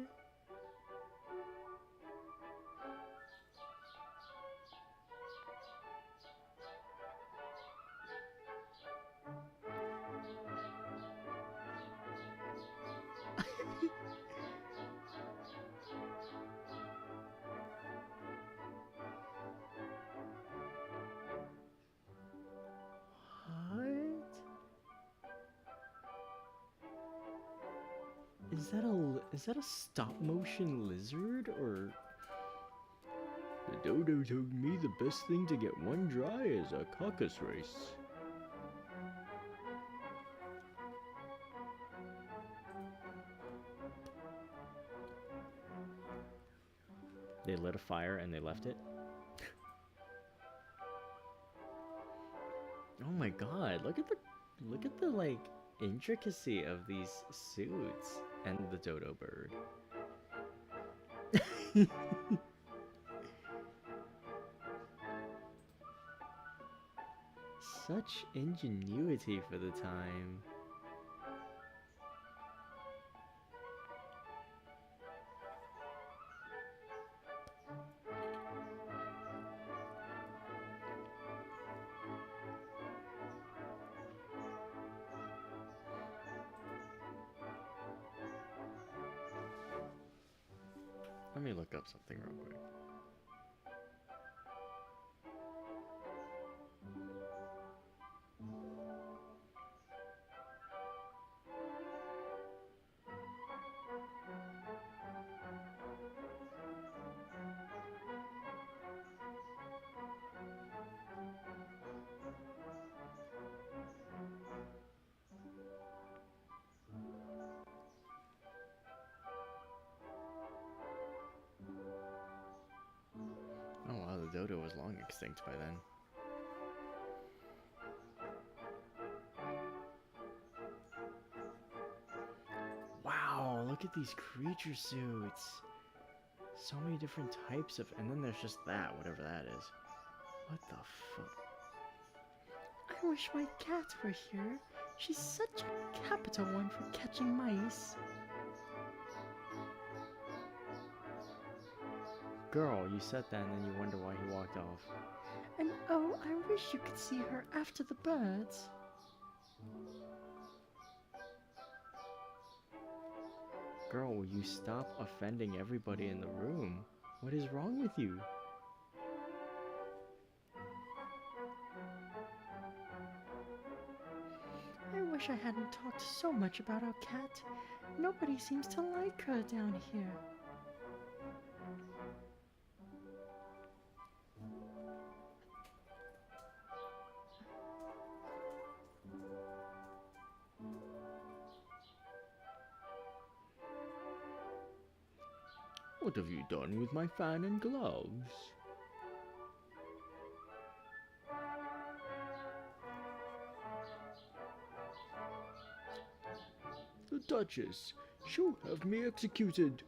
What? Is that a stop motion lizard or the dodo told me the best thing to get one dry is a caucus race. They lit a fire and they left it. Oh my god, look at the like intricacy of these suits and the dodo bird. Such ingenuity for the time. Let me look up something real quick. Oh wow, the dodo was long extinct by then. Wow, look at these creature suits. So many different types of, and then there's just that, whatever that is. What the fuck? I wish my cat were here. She's such a capital one for catching mice. Girl, you said that and then you wonder why he walked off. And oh, I wish you could see her after the birds. Girl, will you stop offending everybody in the room? What is wrong with you? I wish I hadn't talked so much about our cat. Nobody seems to like her down here. What have you done with my fan and gloves? The Duchess, she'll have me executed.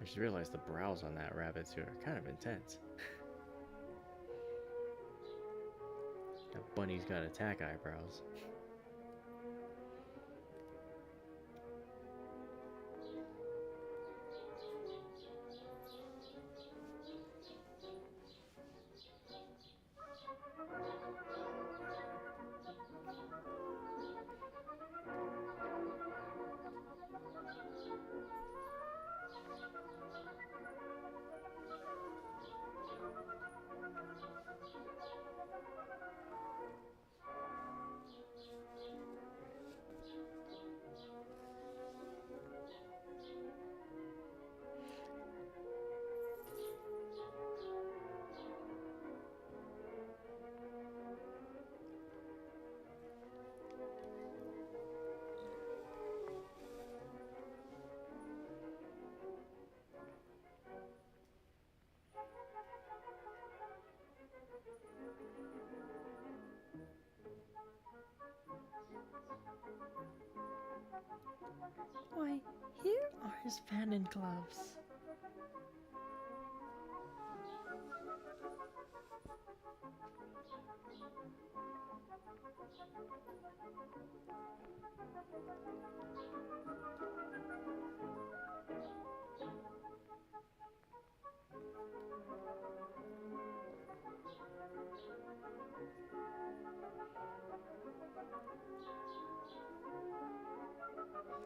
I just realized the brows on that rabbit too are kind of intense. That bunny's got attack eyebrows. Why, here are his fan and gloves.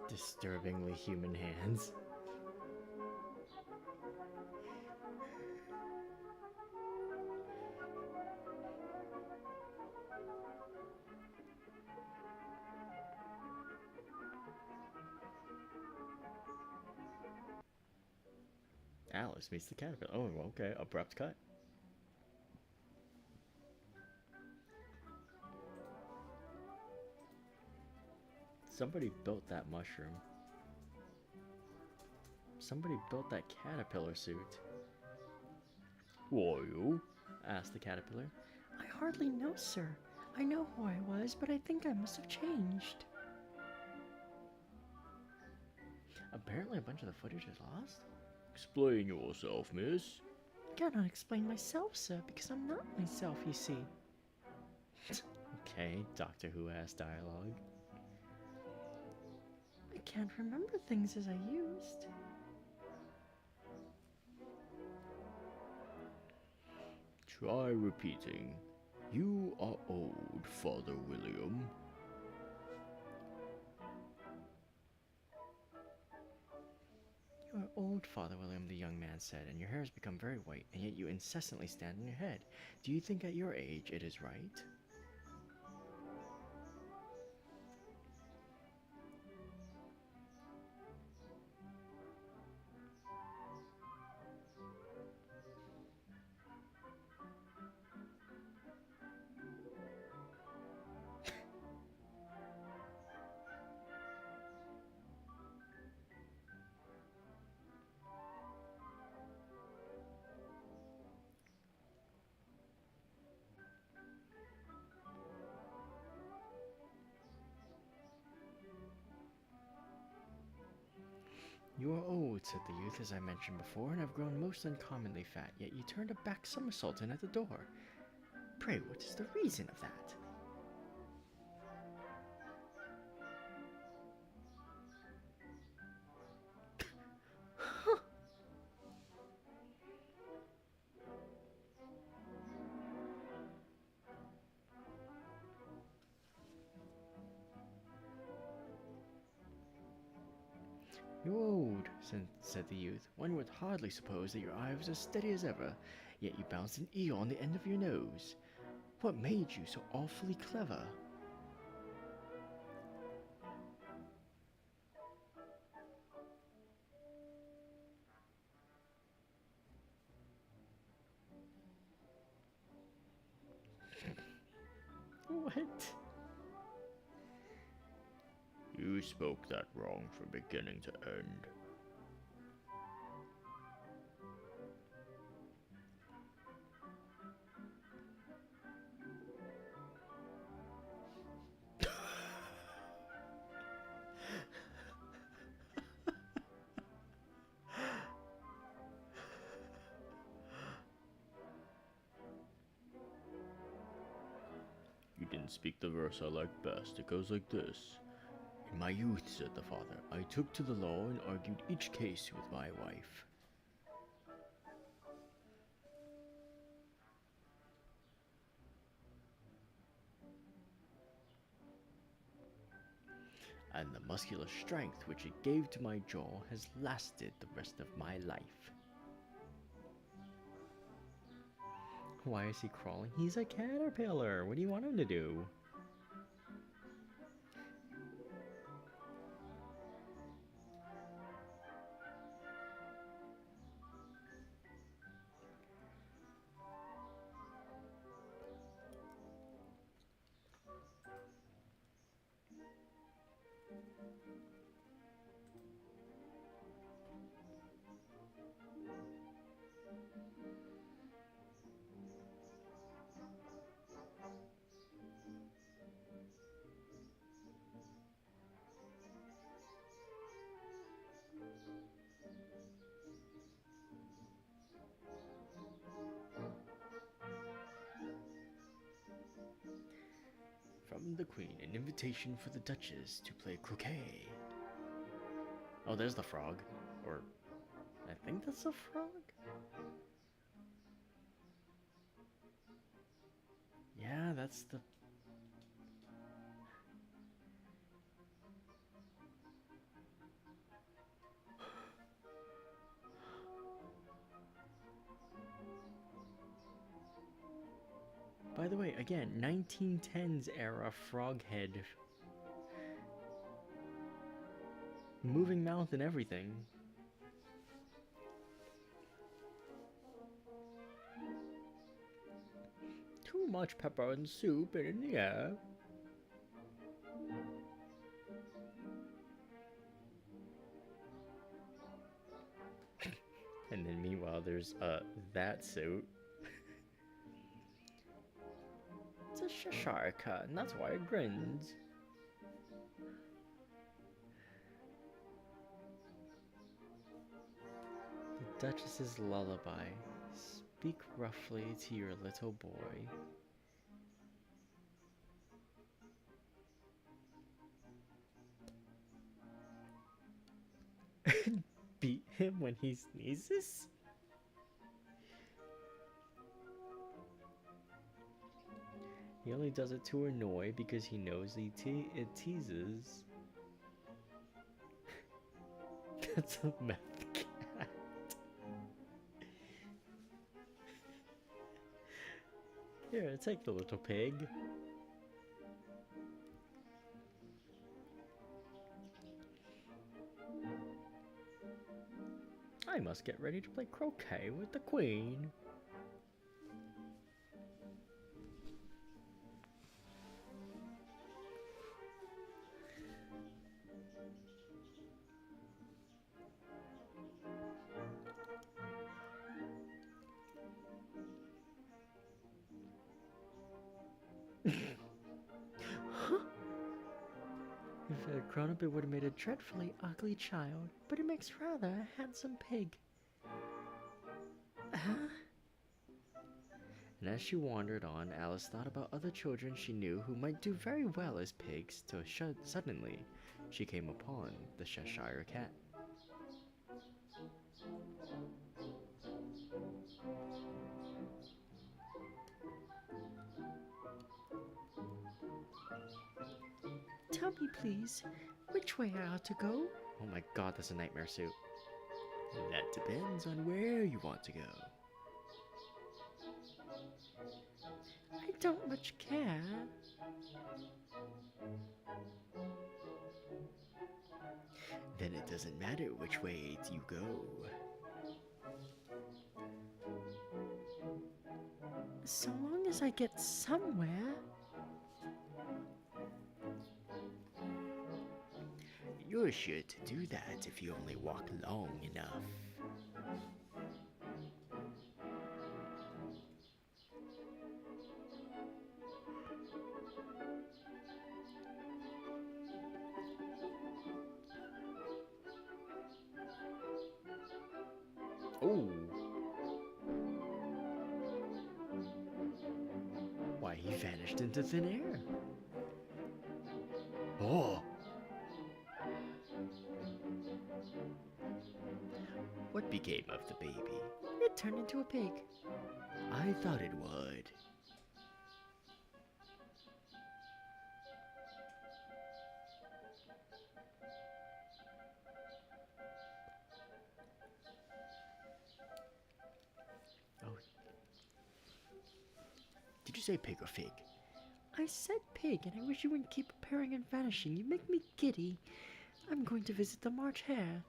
Disturbingly human hands. Alice meets the caterpillar. Oh, okay. Abrupt cut. Somebody built that mushroom. Somebody built that caterpillar suit. Who are you? Asked the caterpillar. I hardly know, sir. I know who I was, but I think I must have changed. Apparently a bunch of the footage is lost. Explain yourself, miss. I cannot explain myself, sir, because I'm not myself, you see. Okay, Doctor Who has dialogue. I can't remember things as I used. Try repeating. You are old, Father William. You are old, Father William, the young man said, and your hair has become very white, and yet you incessantly stand on your head. Do you think at your age it is right? You are old, said the youth, as I mentioned before, and have grown most uncommonly fat, yet you turned a back somersault in at the door. Pray, what is the reason of that? You're old, said the youth. One would hardly suppose that your eye was as steady as ever, yet you bounced an eel on the end of your nose. What made you so awfully clever? What? You spoke that wrong from beginning to end. You didn't speak the verse I like best. It goes like this. In my youth, said the father, I took to the law and argued each case with my wife. And the muscular strength which it gave to my jaw has lasted the rest of my life. Why is he crawling? He's a caterpillar. What do you want him to do? From the Queen, an invitation for the Duchess to play croquet. Oh, there's the frog. Or, I think that's a frog? Yeah, that's the... the way, again, 1910s era frog head. Moving mouth and everything. Too much pepper and soup in the air. And then meanwhile, there's that suit. It's a Cheshire cat, and that's why it grins. The Duchess's lullaby. Speak roughly to your little boy. Beat him when he sneezes? He only does it to annoy because he knows it teases. That's a meth cat. Here, take the little pig. I must get ready to play croquet with the queen. If it had grown up, it would have made a dreadfully ugly child, but it makes rather a handsome pig. And as she wandered on, Alice thought about other children she knew who might do very well as pigs, till suddenly she came upon the Cheshire Cat. Tell me, please, which way I ought to go? Oh my god, that's a nightmare suit. That depends on where you want to go. I don't much care. Then it doesn't matter which way you go. So long as I get somewhere. You're sure to do that if you only walk long enough. Oh. Why, he vanished into thin air. Oh. What became of the baby? It turned into a pig. I thought it would. Oh. Did you say pig or fig? I said pig, and I wish you wouldn't keep appearing and vanishing. You make me giddy. I'm going to visit the March Hare.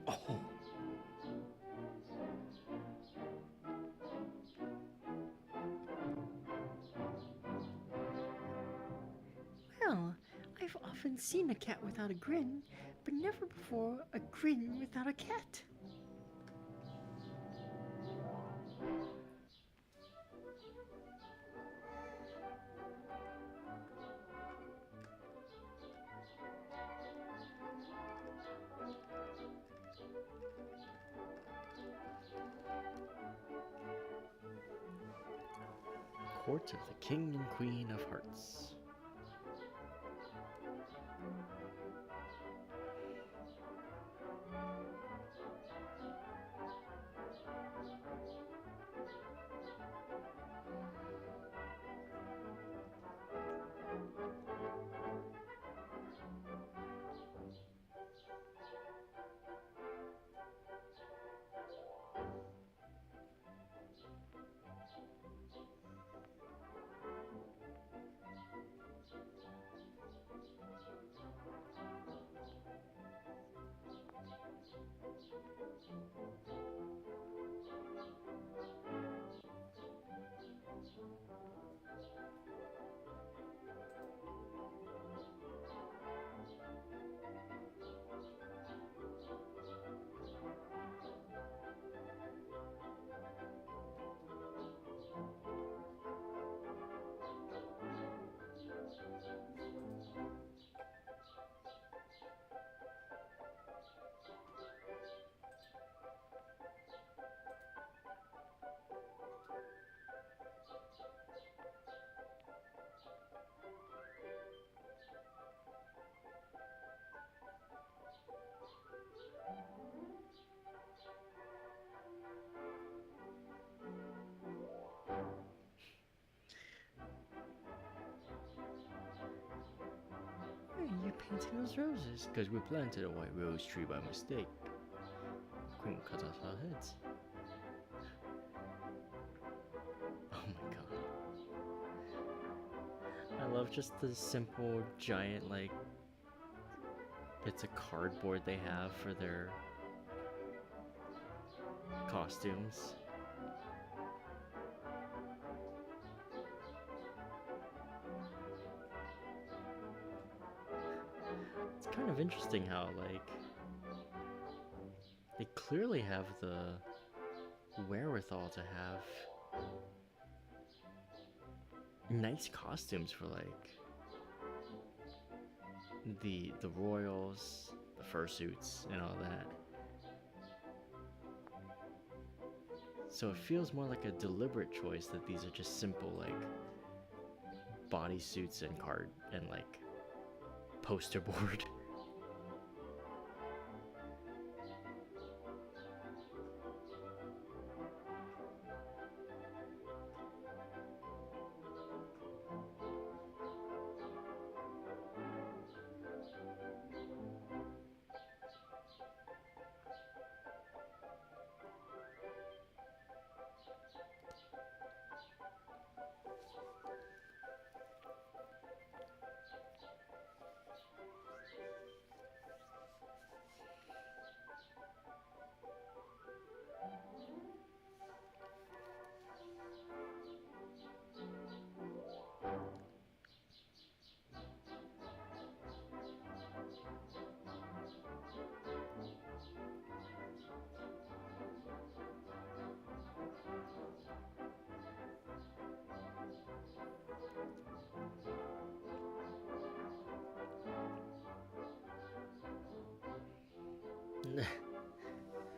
Oh. Well, I've often seen a cat without a grin, but never before a grin without a cat. Court of the King and Queen of Hearts. those roses? Because we planted a white rose tree by mistake. Queen will cut off our heads. Oh my god. I love just the simple, giant, like, bits of cardboard they have for their costumes. It's kind of interesting how, like, they clearly have the wherewithal to have nice costumes for, like, the royals, the fursuits, and all that. So it feels more like a deliberate choice that these are just simple, like, bodysuits and like, poster board.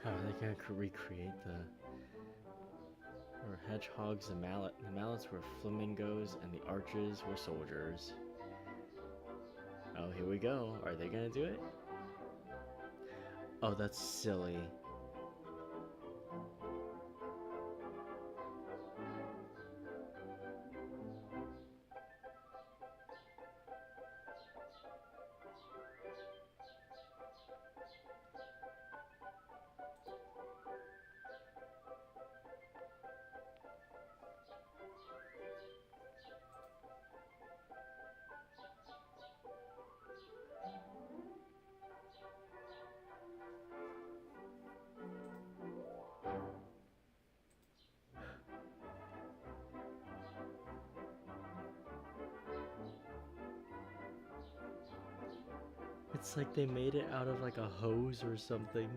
How are they gonna recreate the... Or hedgehogs, the mallet. The mallets were flamingos, and the archers were soldiers. Oh, here we go. Are they gonna do it? Oh, that's silly. It's like they made it out of like a hose or something.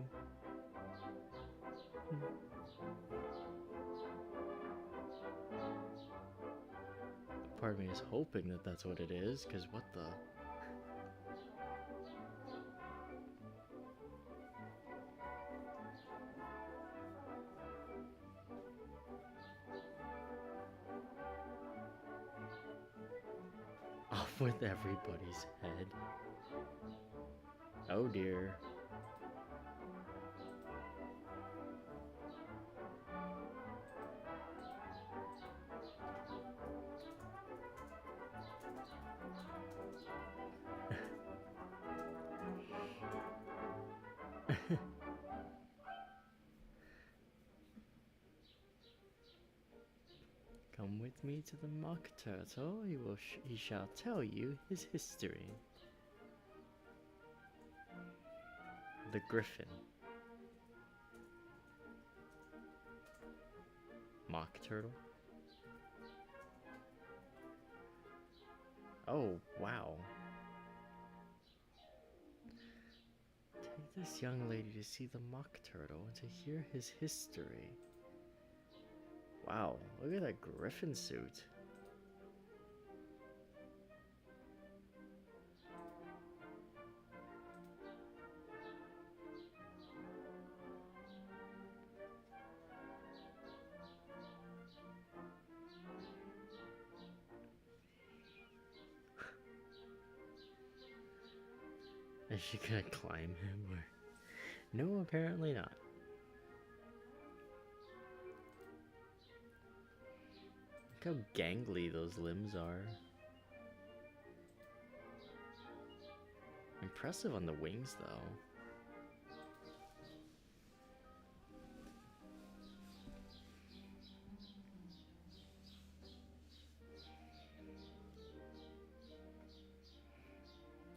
Part of me is hoping that that's what it is, because what the... Off with everybody's head. Oh dear. Come with me to the mock turtle. He shall tell you his history. The griffin. Mock turtle. Oh, wow. Take this young lady to see the mock turtle and to hear his history. Wow, look at that griffin suit. Is she gonna climb him or... No, apparently not. Look how gangly those limbs are. impressive on the wings, though.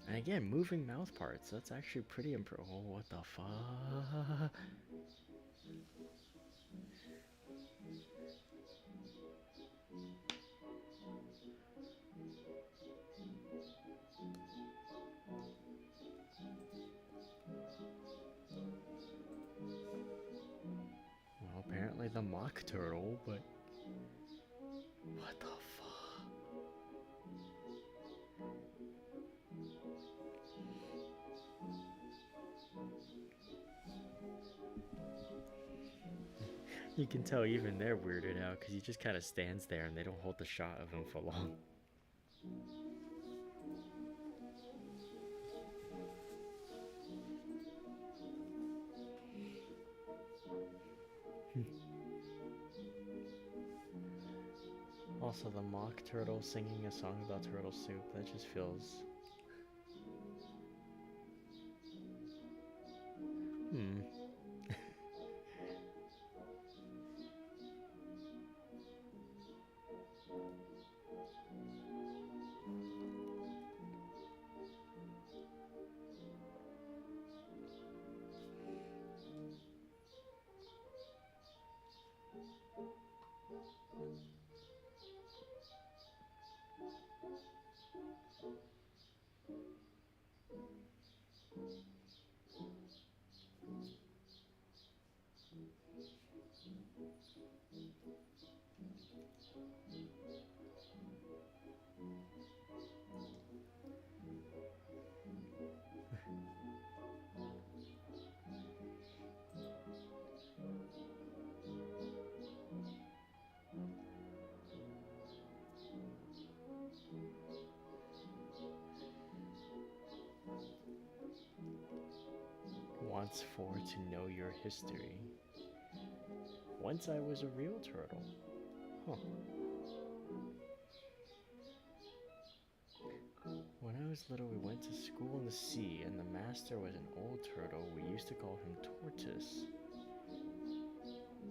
And again, moving mouth parts. That's actually pretty impressive. Oh, what the fuck? Well, apparently the mock turtle, but what the fuck? You can tell even they're weirded out because he just kind of stands there and they don't hold the shot of him for long. Also, the mock turtle singing a song about turtle soup, that just feels... Wants for to know your history. Once I was a real turtle. Huh. When I was little, we went to school in the sea, and the master was an old turtle. We used to call him Tortoise,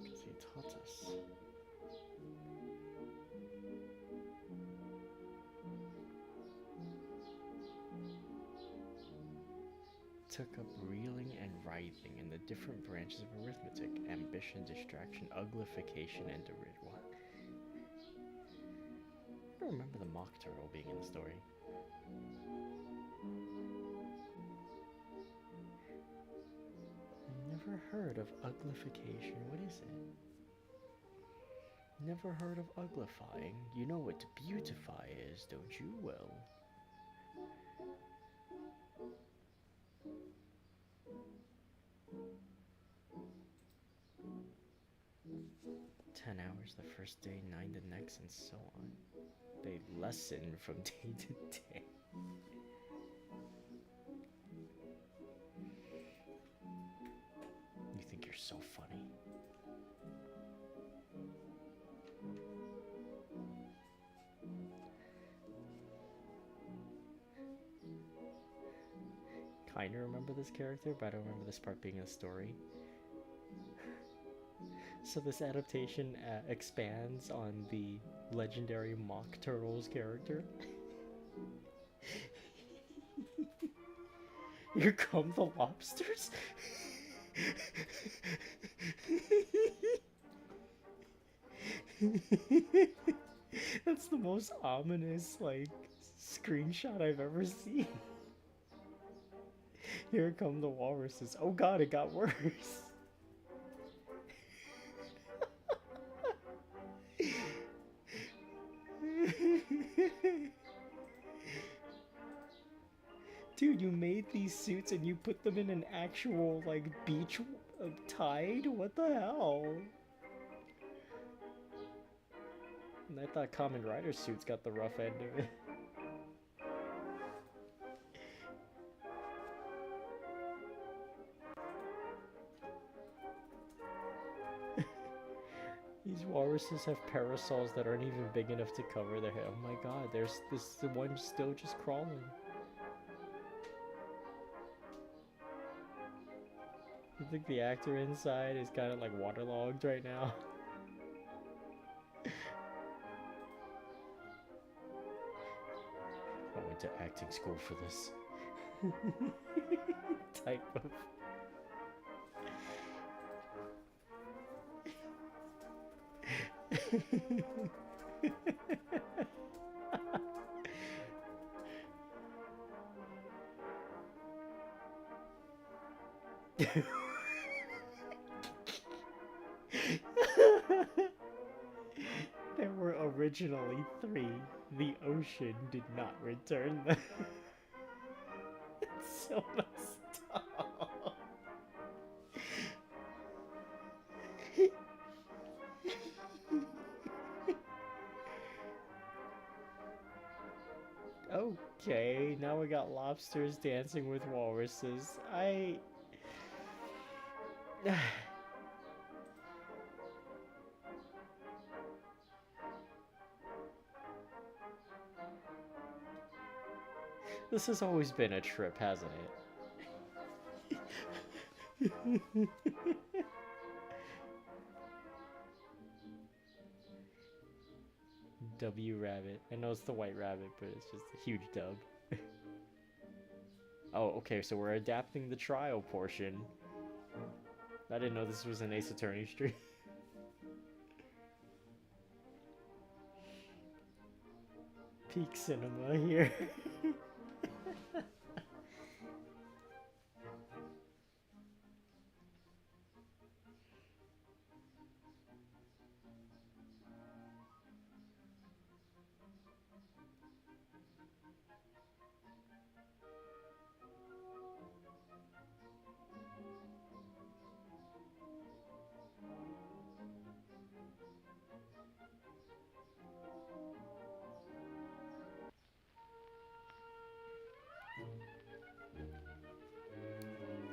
because he taught us. Took up reeling and writhing in the different branches of arithmetic, ambition, distraction, uglification, and derision. I don't remember the mock turtle being in the story. Never heard of uglification. What is it? Never heard of uglifying. You know what beautify is, don't you, Will? 10 hours the first day, 9 the next, and so on. They lessen from day to day. You think you're so funny? Kinda remember this character, but I don't remember this part being a story. So this adaptation expands on the legendary Mock Turtles character. Here come the lobsters. That's the most ominous, like, screenshot I've ever seen. Here come the walruses. Oh god, it got worse. Dude, you made these suits and you put them in an actual, like, beach tide? What the hell? And I thought Kamen Rider suits got the rough end of it. These walruses have parasols that aren't even big enough to cover their head. Oh my god, there's this one still just crawling. think the actor inside is kind of like waterlogged right now. I went to acting school for this type of. There were originally 3. The ocean did not return them. It's so messed up. Okay, now we got lobsters dancing with walruses. This has always been a trip, hasn't it? W rabbit. I know it's the white rabbit, but it's just a huge dub. Oh, okay, so we're adapting the trial portion. I didn't know this was an Ace Attorney stream. Peak cinema here.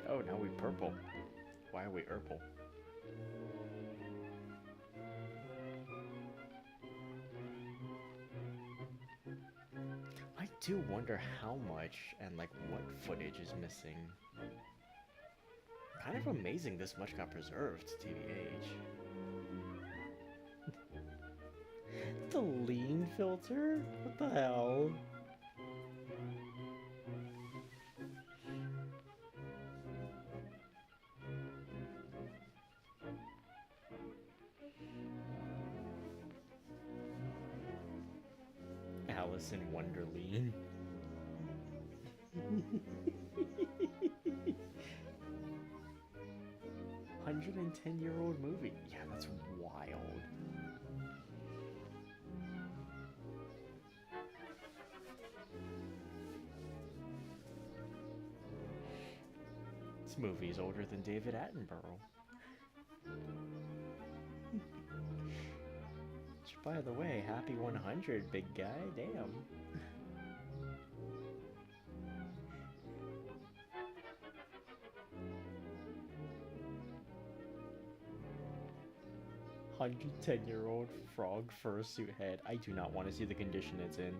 Oh, now we purple. Why are we purple? I do wonder how much and like what footage is missing. Kind of amazing this much got preserved, TBH. The lean filter? What the hell? Alice in Wonderland. 110-year-old movie. Yeah, that's wild. This movie is older than David Attenborough. Which, by the way, happy 100, big guy. Damn. $110-year-old frog fursuit head. I do not want to see the condition it's in,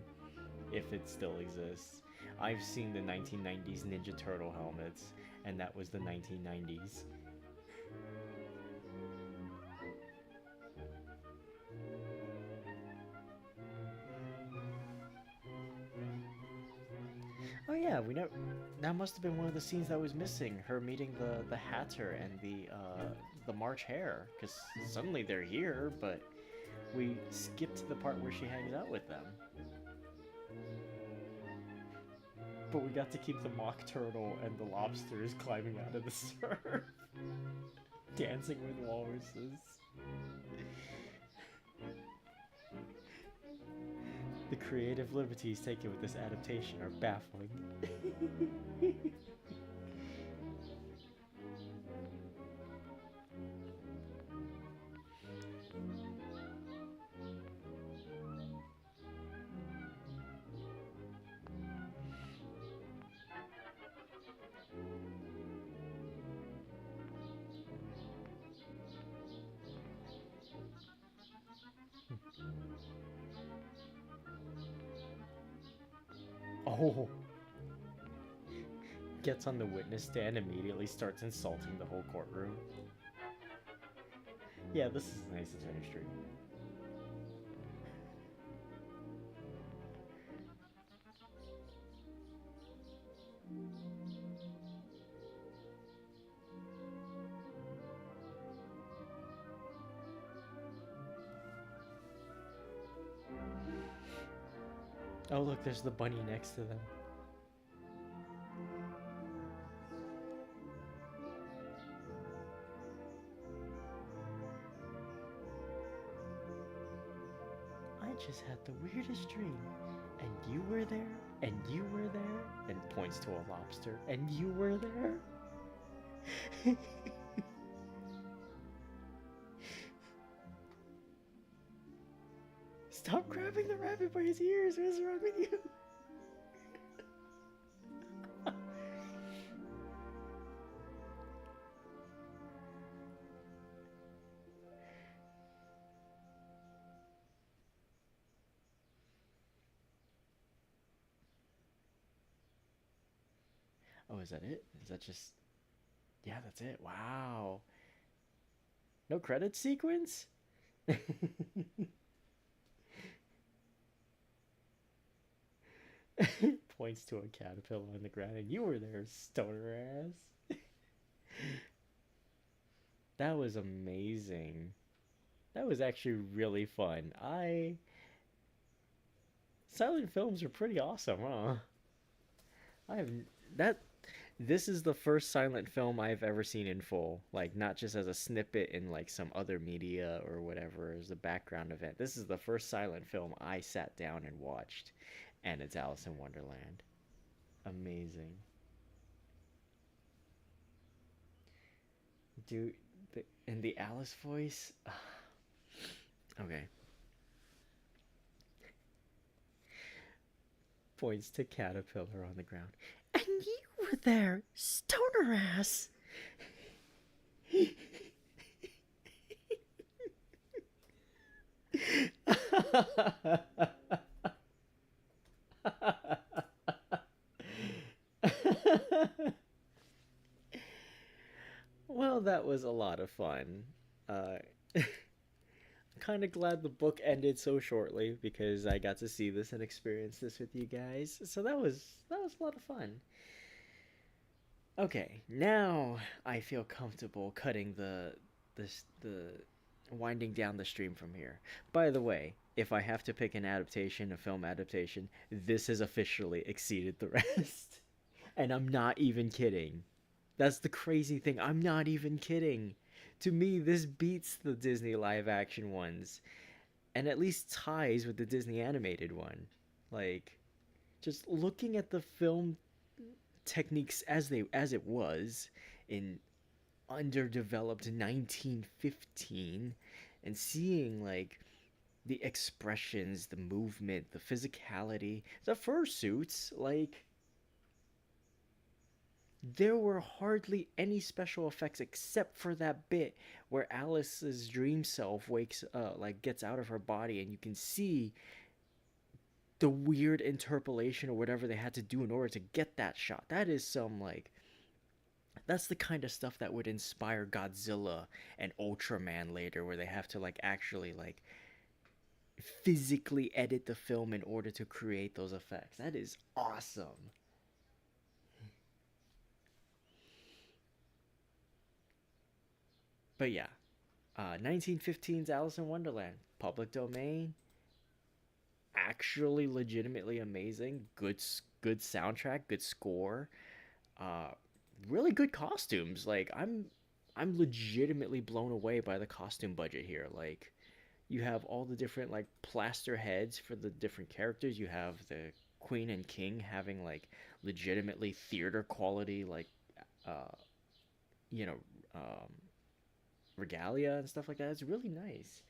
if it still exists. I've seen the 1990s Ninja Turtle helmets, and that was the 1990s. Oh yeah, we know. That must have been one of the scenes that was missing. Her meeting the Hatter and the March Hare, because suddenly they're here, but we skipped to the part where she hangs out with them. But we got to keep the mock turtle and the lobsters climbing out of the surf, dancing with walruses. The creative liberties taken with this adaptation are baffling. Oh, gets on the witness stand, immediately starts insulting the whole courtroom. Yeah, this is nice as ministry. Oh, look, there's the bunny next to them. I just had the weirdest dream. And you were there, and you were there, and points to a lobster, and you were there. Stop grabbing the rabbit by his ears. What's wrong with you? Oh, is that it? Is that just... Yeah, that's it. Wow. No credit sequence? Points to a caterpillar on the ground, and you were there, stoner ass. That was amazing. That was actually really fun. Silent films are pretty awesome, huh? I have that. This is the first silent film I've ever seen in full. Like, not just as a snippet in like some other media or whatever as a background event. This is the first silent film I sat down and watched, and it's Alice in Wonderland. Amazing. Dude, in the Alice voice. Okay. Points to caterpillar on the ground. And you were there, stoner ass. Well, that was a lot of fun. Uh, kind of glad the book ended so shortly because I got to see this and experience this with you guys. So that was a lot of fun. Okay, now I feel comfortable cutting the winding down the stream from here. By the way, if I have to pick an adaptation, a film adaptation, this has officially exceeded the rest. And I'm not even kidding. That's the crazy thing. I'm not even kidding. To me, this beats the Disney live action ones and at least ties with the Disney animated one. Like, just looking at the film techniques as it was in underdeveloped 1915 and seeing like the expressions, the movement, the physicality, the fursuits, like there were hardly any special effects except for that bit where Alice's dream self wakes like gets out of her body and you can see the weird interpolation or whatever they had to do in order to get that shot. That is some like that's the kind of stuff that would inspire Godzilla and Ultraman later where they have to like actually like physically edit the film in order to create those effects. That is awesome. But yeah, 1915's Alice in Wonderland, public domain, actually legitimately amazing. Good soundtrack, good score, uh, really good costumes. Like I'm legitimately blown away by the costume budget here. Like you have all the different like plaster heads for the different characters. You have the Queen and King having like legitimately theater quality like uh you know um regalia and stuff like that. It's really nice.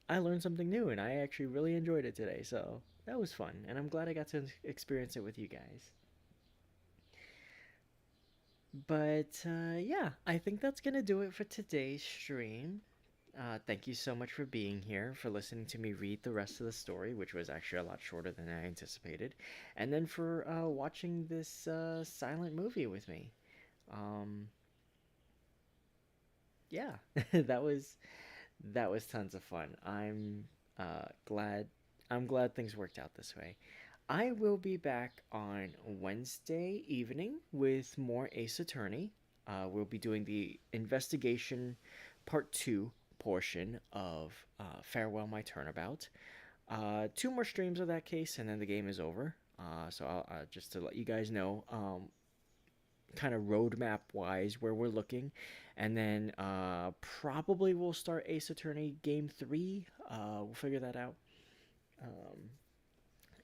I learned something new and I actually really enjoyed it today. So that was fun, and I'm glad I got to experience it with you guys. But yeah, I think that's gonna do it for today's stream. Thank you so much for being here, for listening to me read the rest of the story, which was actually a lot shorter than I anticipated, and then for watching this silent movie with me. Um, yeah, that was that was tons of fun. Glad I'm glad things worked out this way. I will be back on Wednesday evening with more Ace Attorney. We'll be doing the investigation part two portion of Farewell My Turnabout. Two more streams of that case, and then the game is over. So just to let you guys know, kind of roadmap wise where we're looking, and then probably we'll start Ace Attorney Game 3. We'll figure that out. Um,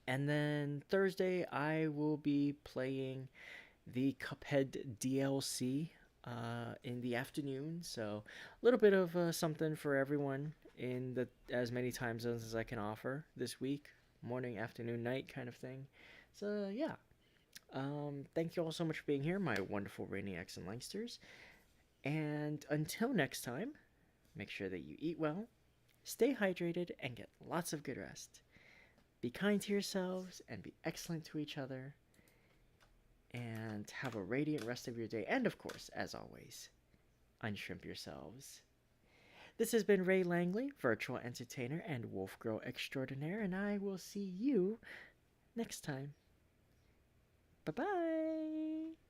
and then Thursday I will be playing the Cuphead DLC in the afternoon. So a little bit of something for everyone in the as many time zones as I can offer this week, morning, afternoon, night kind of thing. So yeah, thank you all so much for being here, my wonderful Rainiacs and Langsters. And until next time, make sure that you eat well, stay hydrated, and get lots of good rest. Be kind to yourselves and be excellent to each other. And have a radiant rest of your day. And of course, as always, unshrimp yourselves. This has been Ray Langley, virtual entertainer and wolf girl extraordinaire, and I will see you next time. Bye bye.